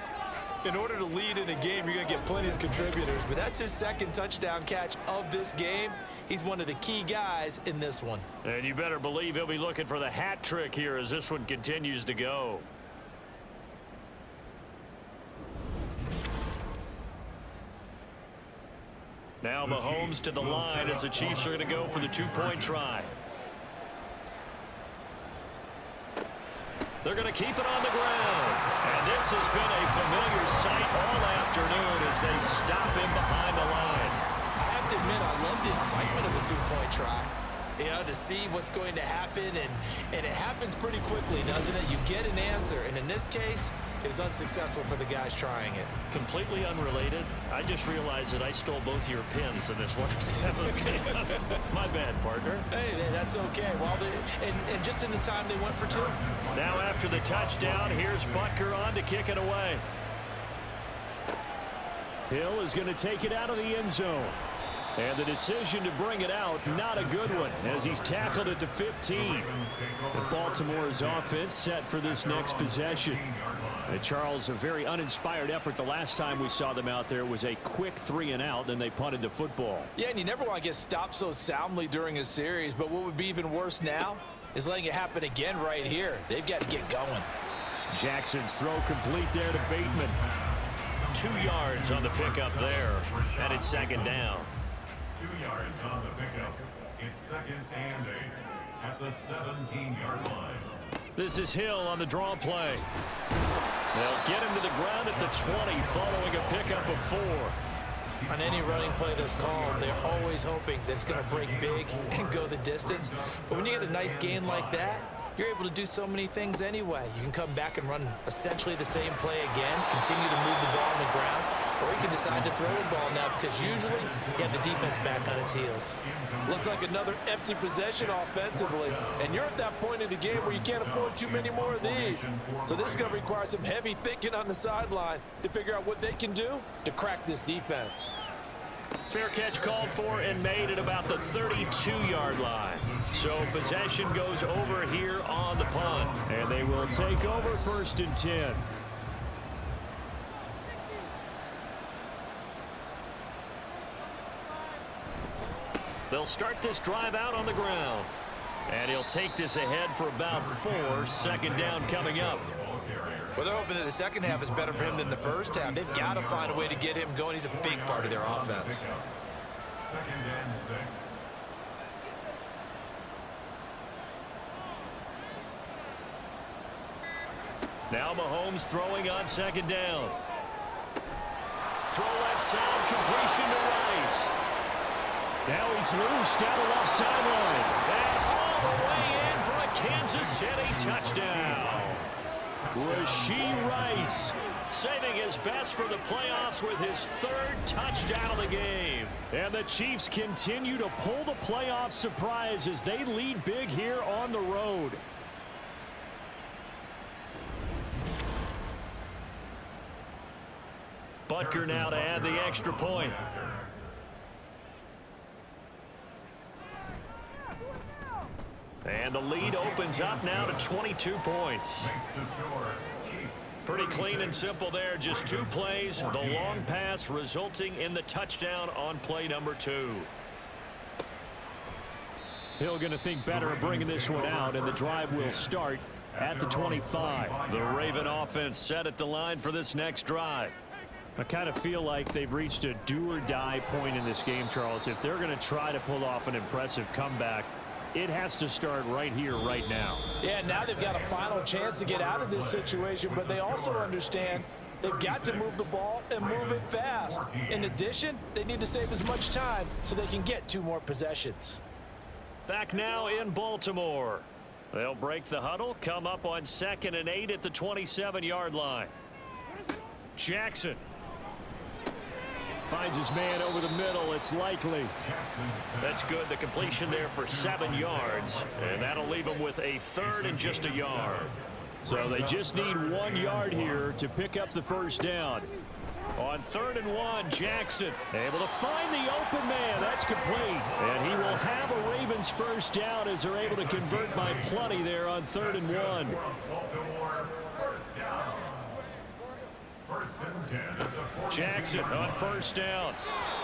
In order to lead in a game, you're going to get plenty of contributors, but that's his second touchdown catch of this game. He's one of the key guys in this one. And you better believe he'll be looking for the hat trick here as this one continues to go. Now Mahomes to the line as the Chiefs are going to go for the 2-point try. They're going to keep it on the ground. And this has been a familiar sight all afternoon as they stop him behind the line. I have to admit, I love the excitement of the 2-point try. You know, to see what's going to happen, and it happens pretty quickly, doesn't it? You get an answer, and in this case, it was unsuccessful for the guys trying it. Completely unrelated. I just realized that I stole both your pins in this last okay. My bad, partner. Hey, that's okay. Well, and just in the time they went for 2. Now after the touchdown, here's Butker on to kick it away. Hill is going to take it out of the end zone. And the decision to bring it out, not a good one, as he's tackled at the 15. And Baltimore's offense set for this next possession. And Charles, a very uninspired effort the last time we saw them out there was a quick 3-and-out, then they punted the football. Yeah, and you never want to get stopped so soundly during a series, but what would be even worse now is letting it happen again right here. They've got to get going. Jackson's throw complete there to Bateman. 2 yards on the pickup there, and it's second down. 2 yards on the pickup. It's second and 8 at the 17-yard line. This is Hill on the draw play. They'll get him to the ground at the 20 following a pickup of 4. On any running play that's called, they're always hoping that it's going to break big and go the distance. But when you get a nice gain like that, you're able to do so many things anyway. You can come back and run essentially the same play again, continue to move the ball on the ground, or he can decide to throw the ball now because usually you have the defense back on its heels. Looks like another empty possession offensively, and you're at that point in the game where you can't afford too many more of these. So this is going to require some heavy thinking on the sideline to figure out what they can do to crack this defense. Fair catch called for and made at about the 32-yard line. So possession goes over here on the punt, and they will take over 1st and 10. They'll start this drive out on the ground. And he'll take this ahead for about 4. 2nd down coming up. Well, they're hoping that the second half is better for him than the first half. They've got to find a way to get him going. He's a big part of their offense. 2nd and 6. Now Mahomes throwing on 2nd down. Throw left side, completion to Rice. Now he's loose down the left sideline. And all the way in for a Kansas City touchdown. Rashee Rice saving his best for the playoffs with his 3rd touchdown of the game. And the Chiefs continue to pull the playoff surprise as they lead big here on the road. Butker now to add the extra point. And the lead opens up now to 22 points. Pretty clean and simple there. Just 2 plays. The long pass resulting in the touchdown on play number 2. Hill going to think better of bringing this one out, and the drive will start at the 25. The Raven offense set at the line for this next drive. I kind of feel like they've reached a do-or-die point in this game, Charles. If they're going to try to pull off an impressive comeback, it has to start right here, right now. Yeah, now they've got a final chance to get out of this situation, but they also understand they've got to move the ball and move it fast. In addition, they need to save as much time so they can get 2 more possessions. Back now in Baltimore. They'll break the huddle, come up on 2nd and 8 at the 27-yard line. Jackson finds his man over the middle. It's likely. That's good. The completion there for 7 yards. And that'll leave him with a 3rd and just a yard. So they just need 1 yard here to pick up the 1st down. On 3rd and 1, Jackson able to find the open man. That's complete. And he will have a Ravens 1st down as they're able to convert by plenty there on 3rd and 1. Baltimore, 1st down. 1st and 10 at the 40. Jackson on 1st down.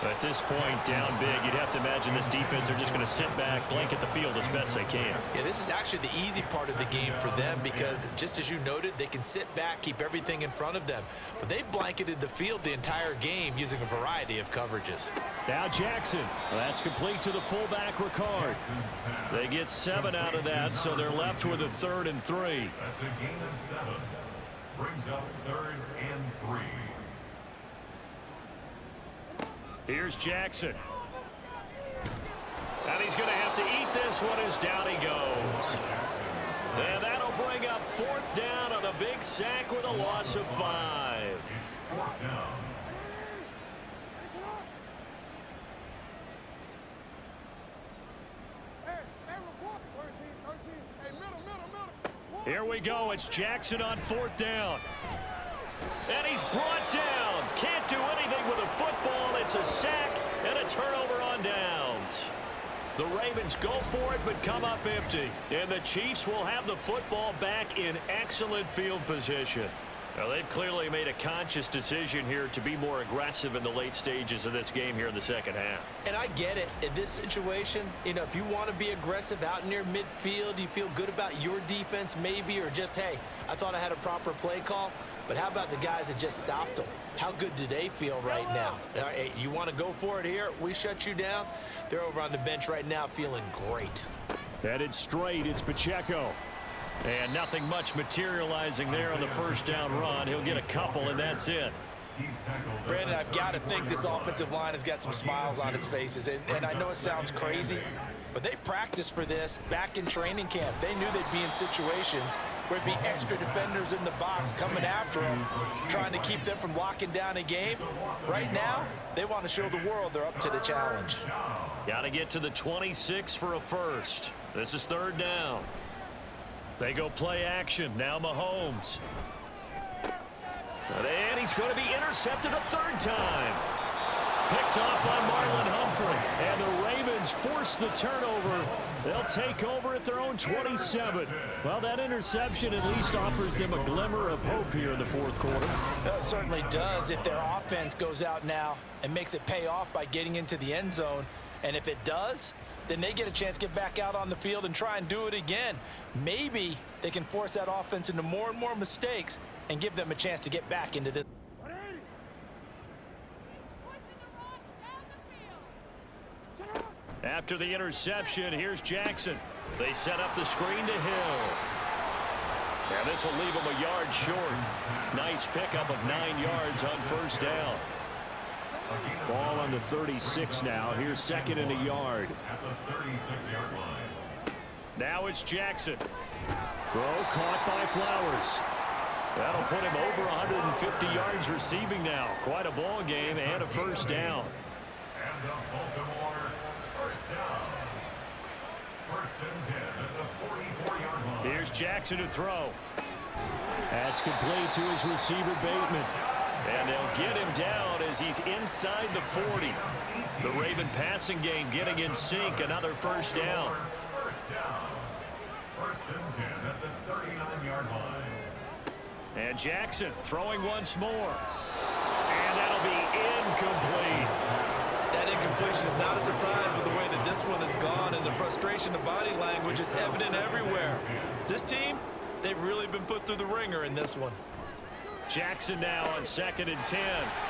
At this point, down big, you'd have to imagine this defense are just going to sit back, blanket the field as best they can. Yeah, this is actually the easy part of the game for them because, just as you noted, they can sit back, keep everything in front of them. But they've blanketed the field the entire game using a variety of coverages. Now Jackson. That's complete to the fullback, Ricard. They get 7 out of that, so they're left with a 3rd and 3. That's a gain of 7. Brings up 3rd and 3. Here's Jackson. And he's going to have to eat this one as down he goes. And that'll bring up 4th down on a big sack with a loss of 5. 4th down. Here we go. It's Jackson on 4th down. And he's brought down. Can't do anything with a football. It's a sack and a turnover on downs. The Ravens go for it but come up empty. And the Chiefs will have the football back in excellent field position. Now, they've clearly made a conscious decision here to be more aggressive in the late stages of this game here in the 2nd half. And I get it. In this situation, you know, if you want to be aggressive out near midfield, you feel good about your defense maybe, or just, hey, I thought I had a proper play call. But how about the guys that just stopped them? How good do they feel right now? Hey, you want to go for it here? We shut you down. They're over on the bench right now feeling great. Headed straight, it's Pacheco. And nothing much materializing there on the 1st down run. He'll get a couple, and that's it. Brandon, I've got to think this offensive line has got some smiles on its faces. And I know it sounds crazy, but they practiced for this back in training camp. They knew they'd be in situations where it'd be extra defenders in the box coming after them, trying to keep them from locking down a game. Right now, they want to show the world they're up to the challenge. Got to get to the 26 for a first. This is third down. They go play action. Now Mahomes. And he's going to be intercepted a third time. Picked off by Marlon Humphrey. And the Ravens force the turnover. They'll take over at their own 27. Well, that interception at least offers them a glimmer of hope here in the fourth quarter. It certainly does if their offense goes out now and makes it pay off by getting into the end zone. And if it does, then they get a chance to get back out on the field and try and do it again. Maybe they can force that offense into more and more mistakes and give them a chance to get back into this. After the interception, here's Jackson. They set up the screen to Hill. And this will leave him a yard short. Nice pickup of 9 yards on first down. Ball on the 36 now. Here's second and a yard. At the 36-yard line. Now it's Jackson. Throw caught by Flowers. That'll put him over 150 yards receiving now. Quite a ball game and a first down. And the Baltimore first down. First and 10 at the 44-yard line. Here's Jackson to throw. That's complete to his receiver, Bateman. And they'll get him down as he's inside the 40. The Raven passing game getting in sync. Another first down. First down. First and 10 at the 39-yard line. And Jackson throwing once more. And that'll be incomplete. That incompletion is not a surprise with the way that this one has gone, and the frustration of body language is evident everywhere. This team, they've really been put through the ringer in this one. Jackson now on second and 10.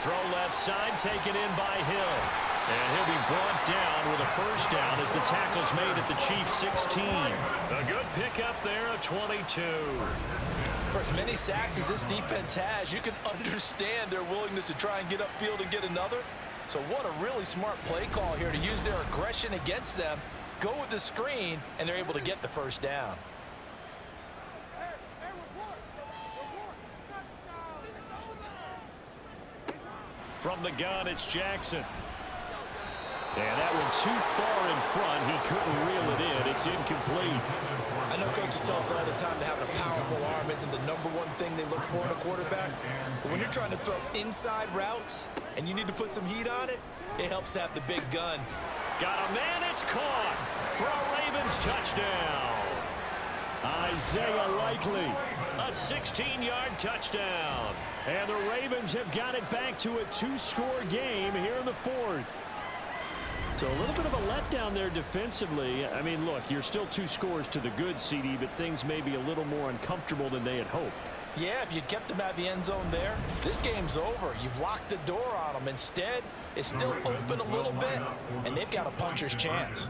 Throw left side, taken in by Hill. And he'll be brought down with a first down as the tackle's made at the Chiefs 16. A good pickup there, a 22. For as many sacks as this defense has, you can understand their willingness to try and get upfield and get another. So what a really smart play call here to use their aggression against them, go with the screen, and they're able to get the first down. From the gun, it's Jackson. And that one too far in front. He couldn't reel it in. It's incomplete. I know coaches tell us all the time that having a powerful arm isn't the #1 thing they look for in a quarterback. But when you're trying to throw inside routes and you need to put some heat on it, it helps to have the big gun. Got a man, it's caught for a Ravens touchdown. Isaiah Likely, a 16-yard touchdown. And the Ravens have got it back to a 2-score game here in the fourth. So a little bit of a letdown there defensively. I mean, look, you're still 2 scores to the good, CD, but things may be a little more uncomfortable than they had hoped. Yeah, if you'd kept them out of the end zone there, this game's over. You've locked the door on them. Instead, it's still open a little bit, and they've got a puncher's chance.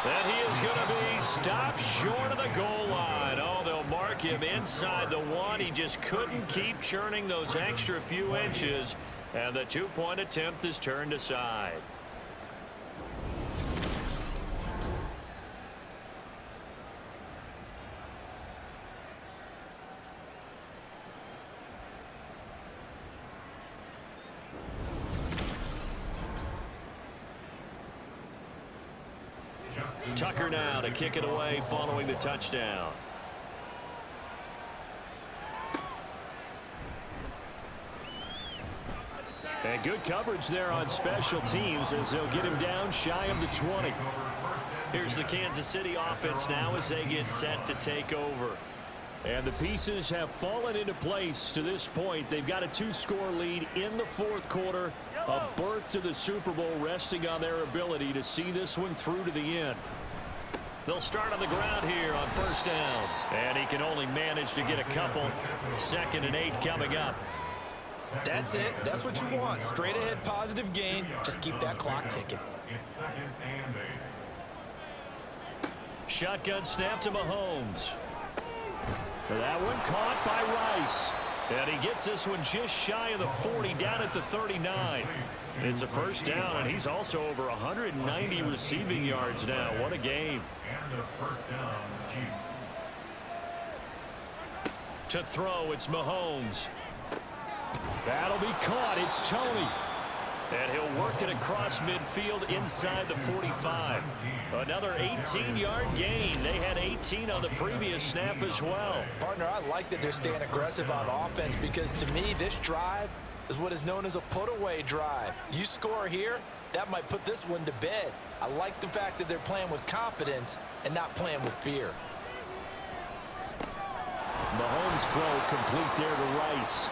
And he is going to be stopped short of the goal line. Oh, they'll mark him inside the 1. He just couldn't keep churning those extra few inches, and the 2-point attempt is turned aside. Tucker now to kick it away following the touchdown. And good coverage there on special teams as they'll get him down shy of the 20. Here's the Kansas City offense now as they get set to take over. And the pieces have fallen into place to this point. They've got a 2-score lead in the fourth quarter. A berth to the Super Bowl resting on their ability to see this one through to the end. They'll start on the ground here on first down. And he can only manage to get a couple. 2nd and 8 coming up. That's it. That's what you want. Straight ahead positive gain. Just keep that clock ticking. It's 2nd and 8. Shotgun snap to Mahomes. That one caught by Rice. And he gets this one just shy of the 40, down at the 39. It's a first down, and he's also over 190 receiving yards now. What a game. And a first down, Chiefs. To throw, it's Mahomes. That'll be caught. It's Tony. And he'll work it across midfield inside the 45. Another 18-yard gain. They had 18 on the previous snap as well. Partner, I like that they're staying aggressive on offense because to me, this drive is what is known as a put-away drive. You score here, that might put this one to bed. I like the fact that they're playing with confidence and not playing with fear. Mahomes' throw complete there to Rice.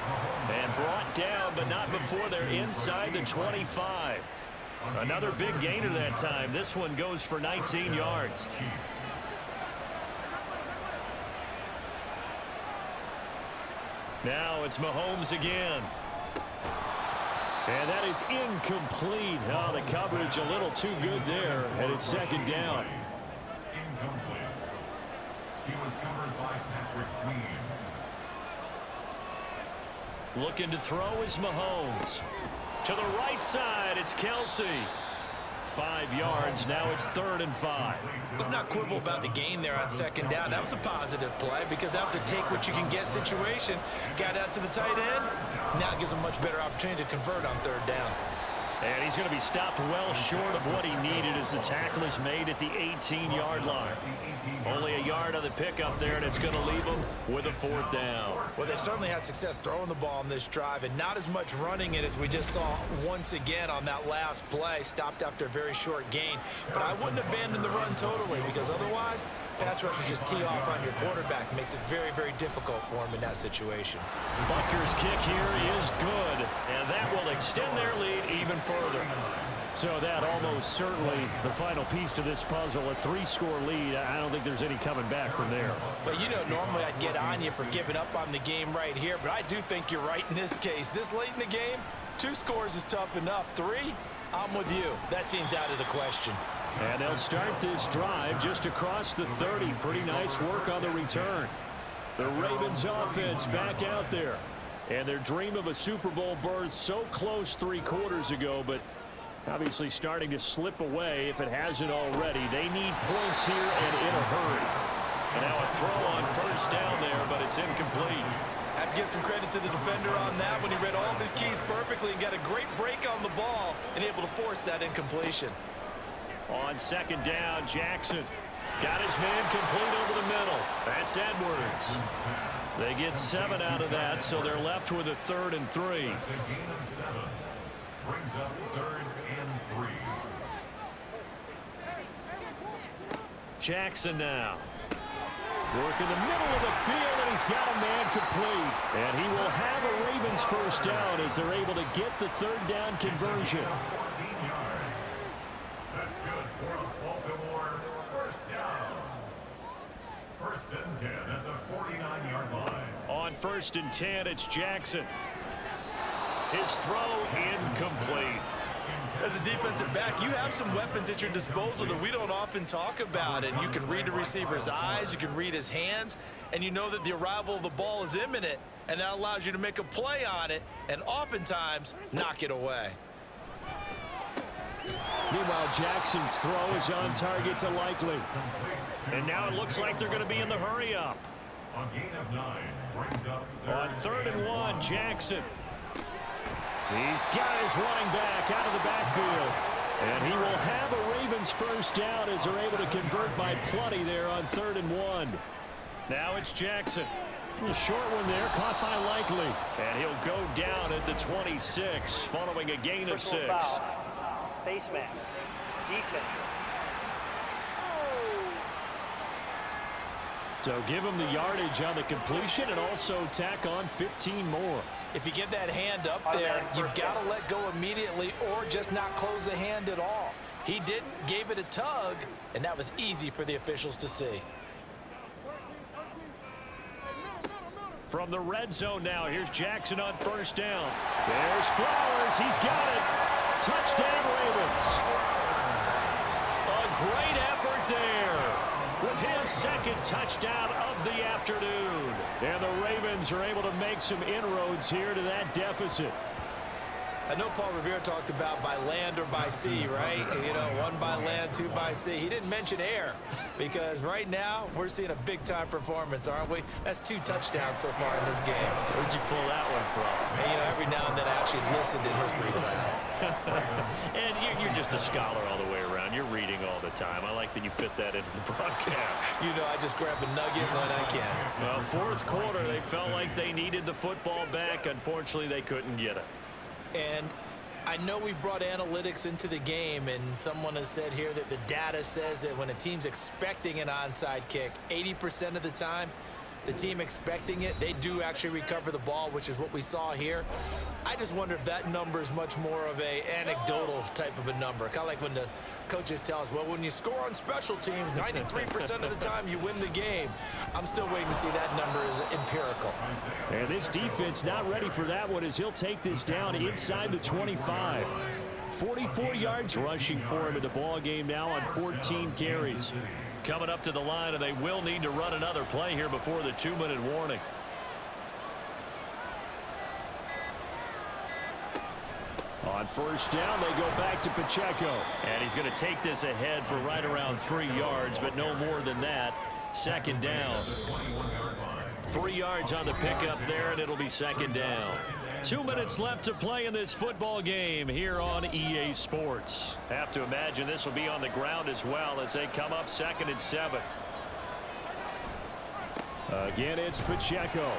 And brought down, but not before they're inside the 25. Another big gainer that time. This one goes for 19 yards. Now it's Mahomes again. And that is incomplete. Oh, the coverage a little too good there. And it's second down. Incomplete. He was covered by Patrick Queen. Looking to throw is Mahomes. To the right side, it's Kelsey. 5 yards. Now it's 3rd and 5. Let's not quibble about the gain there on second down. That was a positive play because that was a take-what-you-can-get situation. Got out to the tight end. Now it gives him much better opportunity to convert on 3rd down. And he's going to be stopped well short of what he needed as the tackle is made at the 18-yard line. Only a yard on the pickup there, and it's going to leave him with a 4th down. Well, they certainly had success throwing the ball on this drive and not as much running it as we just saw once again on that last play. Stopped after a very short gain. But I wouldn't abandon the run totally because otherwise, pass rushers just tee off on your quarterback. Makes it very, very difficult for him in that situation. Butker's kick here is good, and that will extend their lead even further. So that almost certainly the final piece to this puzzle, a 3-score lead. I don't think there's any coming back from there. Well, you know, normally I'd get on you for giving up on the game right here, but I do think you're right in this case. This late in the game, 2 scores is tough enough. 3, I'm with you. That seems out of the question. And they'll start this drive just across the 30. Pretty nice work on the return. The Ravens offense back out there. And their dream of a Super Bowl berth so close 3 quarters ago, but obviously starting to slip away if it hasn't already. They need points here and in a hurry. And now a throw on first down there, but it's incomplete. I have to give some credit to the defender on that when he read all of his keys perfectly and got a great break on the ball and able to force that incompletion. On second down, Jackson got his man complete over the middle. That's Edwards. They get 7 out of that, so they're left with a 3rd and 3. That's a gain of 7. Brings up 3rd and 3. Jackson now. Work in the middle of the field, and he's got a man complete. And he will have a Ravens first down as they're able to get the 3rd down conversion. 14 yards. That's good for a Baltimore first down. 1st and 10 at the 49-yard line. On 1st and 10, it's Jackson. His throw incomplete. As a defensive back, you have some weapons at your disposal that we don't often talk about. And you can read the receiver's eyes, you can read his hands, and you know that the arrival of the ball is imminent. And that allows you to make a play on it and oftentimes knock it away. Meanwhile, Jackson's throw is on target to Likely. And now it looks like they're going to be in the hurry-up. On gain of 9, brings up On 3rd and 1, Jackson. He's got his running back out of the backfield. And he will have a Ravens first down as they're able to convert by plenty there on 3rd and 1. Now it's Jackson. A short one there, caught by Likely. And he'll go down at the 26, following a gain of 6. Face mask. Defense. So give him the yardage on the completion and also tack on 15 more. If you get that hand up there, you've got to let go immediately or just not close the hand at all. He didn't, gave it a tug, and that was easy for the officials to see. From the red zone now, here's Jackson on first down. There's Flowers. He's got it. Touchdown, Ravens. A great effort there with him the second touchdown of the afternoon. And the Ravens are able to make some inroads here to that deficit. I know Paul Revere talked about by land or by sea, right? You know, one by land, two by sea. He didn't mention air because right now we're seeing a big-time performance, aren't we? That's 2 touchdowns so far in this game. Where'd you pull that one from? And, you know, every now and then I actually listened in history class. And you're just a scholar all the way around. You're reading all the time. I like that you fit that into the broadcast. You know, I just grab a nugget when I can. Well, fourth quarter, they felt like they needed the football back. Unfortunately, they couldn't get it. And I know we brought analytics into the game, and someone has said here that the data says that when a team's expecting an onside kick, 80% of the time, the team expecting it, they do actually recover the ball, which is what we saw here. I just wonder if that number is much more of a anecdotal type of a number. Kind of like when the coaches tell us, well, when you score on special teams, 93% of the time you win the game. I'm still waiting to see that number is empirical. And this defense not ready for that one as he'll take this down inside the 25. 44 yards rushing for him in the ball game now on 14 carries. Coming up to the line, and they will need to run another play here before the 2-minute warning. On first down, they go back to Pacheco. And he's going to take this ahead for right around 3 yards, but no more than that. Second down. 3 yards on the pickup there, and it'll be second down. 2 minutes left to play in this football game here on EA Sports. Have to imagine this will be on the ground as well as they come up 2nd and 7. Again, it's Pacheco.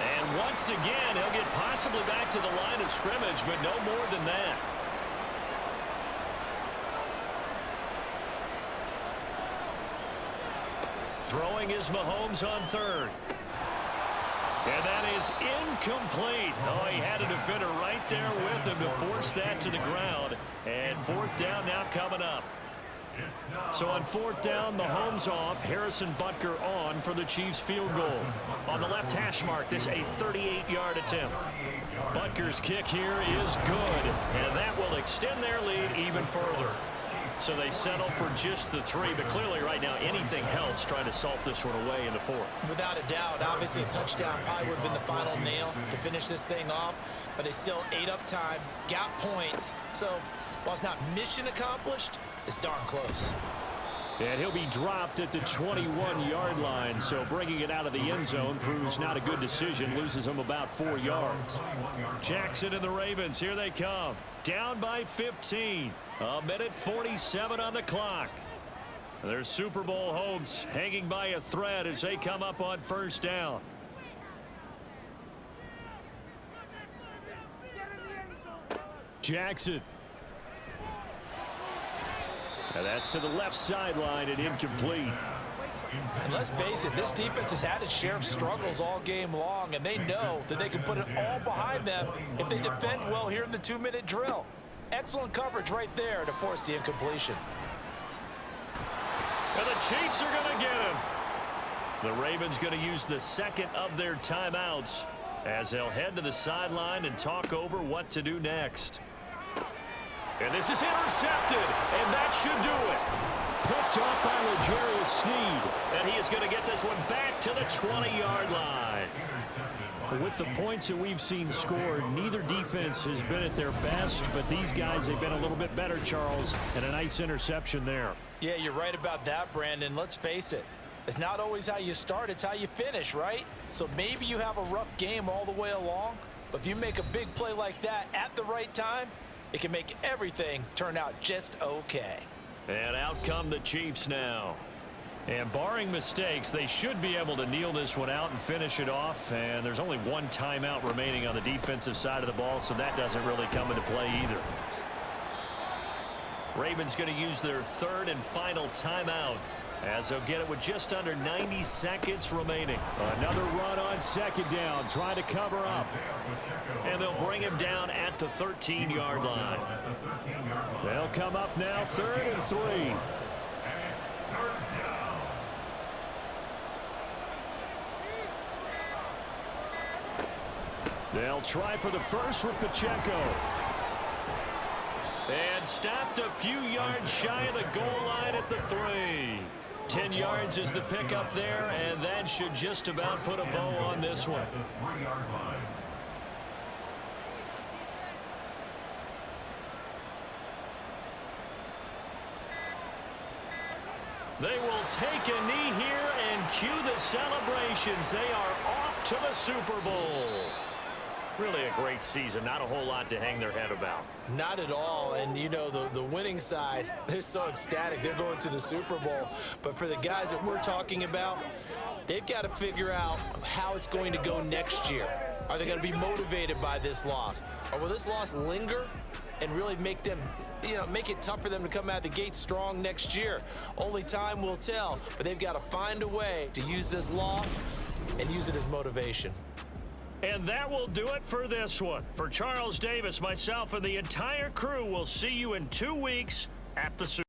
And once again, he'll get possibly back to the line of scrimmage, but no more than that. Throwing is Mahomes on third. And that is incomplete. Oh, he had a defender right there with him to force that to the ground. And fourth down now coming up. So on fourth down, Mahomes off, Harrison Butker on for the Chiefs field goal. On the left hash mark, this a 38-yard attempt. Butker's kick here is good, and that will extend their lead even further. So they settle for just the 3, but clearly right now anything helps trying to salt this one away in the 4th. Without a doubt, obviously a touchdown probably would have been the final nail to finish this thing off, but they still ate up time, got points. So while it's not mission accomplished, it's darn close. And he'll be dropped at the 21-yard line, so bringing it out of the end zone proves not a good decision, loses him about 4 yards. Jackson and the Ravens, here they come. Down by 15. A minute 47 on the clock. Their Super Bowl hopes hanging by a thread as they come up on first down. Jackson. And that's to the left sideline and incomplete. And let's face it, this defense has had its share of struggles all game long, and they know that they can put it all behind them if they defend well here in the 2-minute drill. Excellent coverage right there to force the incompletion. And the Chiefs are going to get him. The Ravens going to use the second of their timeouts as they'll head to the sideline and talk over what to do next. And this is intercepted, and that should do it. Picked off by L'Jarius Sneed, and he is going to get this one back to the 20-yard line. With the points that we've seen scored, neither defense has been at their best, but these guys, they've been a little bit better, Charles, and a nice interception there. Yeah, you're right about that, Brandon. Let's face it. It's not always how you start, it's how you finish, right? So maybe you have a rough game all the way along, but if you make a big play like that at the right time, it can make everything turn out just okay. And out come the Chiefs now. And barring mistakes, they should be able to kneel this one out and finish it off. And there's only one timeout remaining on the defensive side of the ball, so that doesn't really come into play either. Ravens going to use their third and final timeout as they'll get it with just under 90 seconds remaining. Another run on second down, trying to cover up. And they'll bring him down at the 13-yard line. They'll come up now, 3rd and 3. They'll try for the first with Pacheco. And stopped a few yards shy of the goal line at the 3. 10 yards is the pickup there, and that should just about put a bow on this one. At the 3-yard line. They will take a knee here and cue the celebrations. They are off to the Super Bowl. Really a great season. Not a whole lot to hang their head about. Not at all. And, you know, the winning side, they're so ecstatic. They're going to the Super Bowl. But for the guys that we're talking about, they've got to figure out how it's going to go next year. Are they going to be motivated by this loss? Or will this loss linger and really make them, make it tough for them to come out of the gate strong next year? Only time will tell. But they've got to find a way to use this loss and use it as motivation. And that will do it for this one. For Charles Davis, myself, and the entire crew, we'll see you in 2 weeks at the Super Bowl.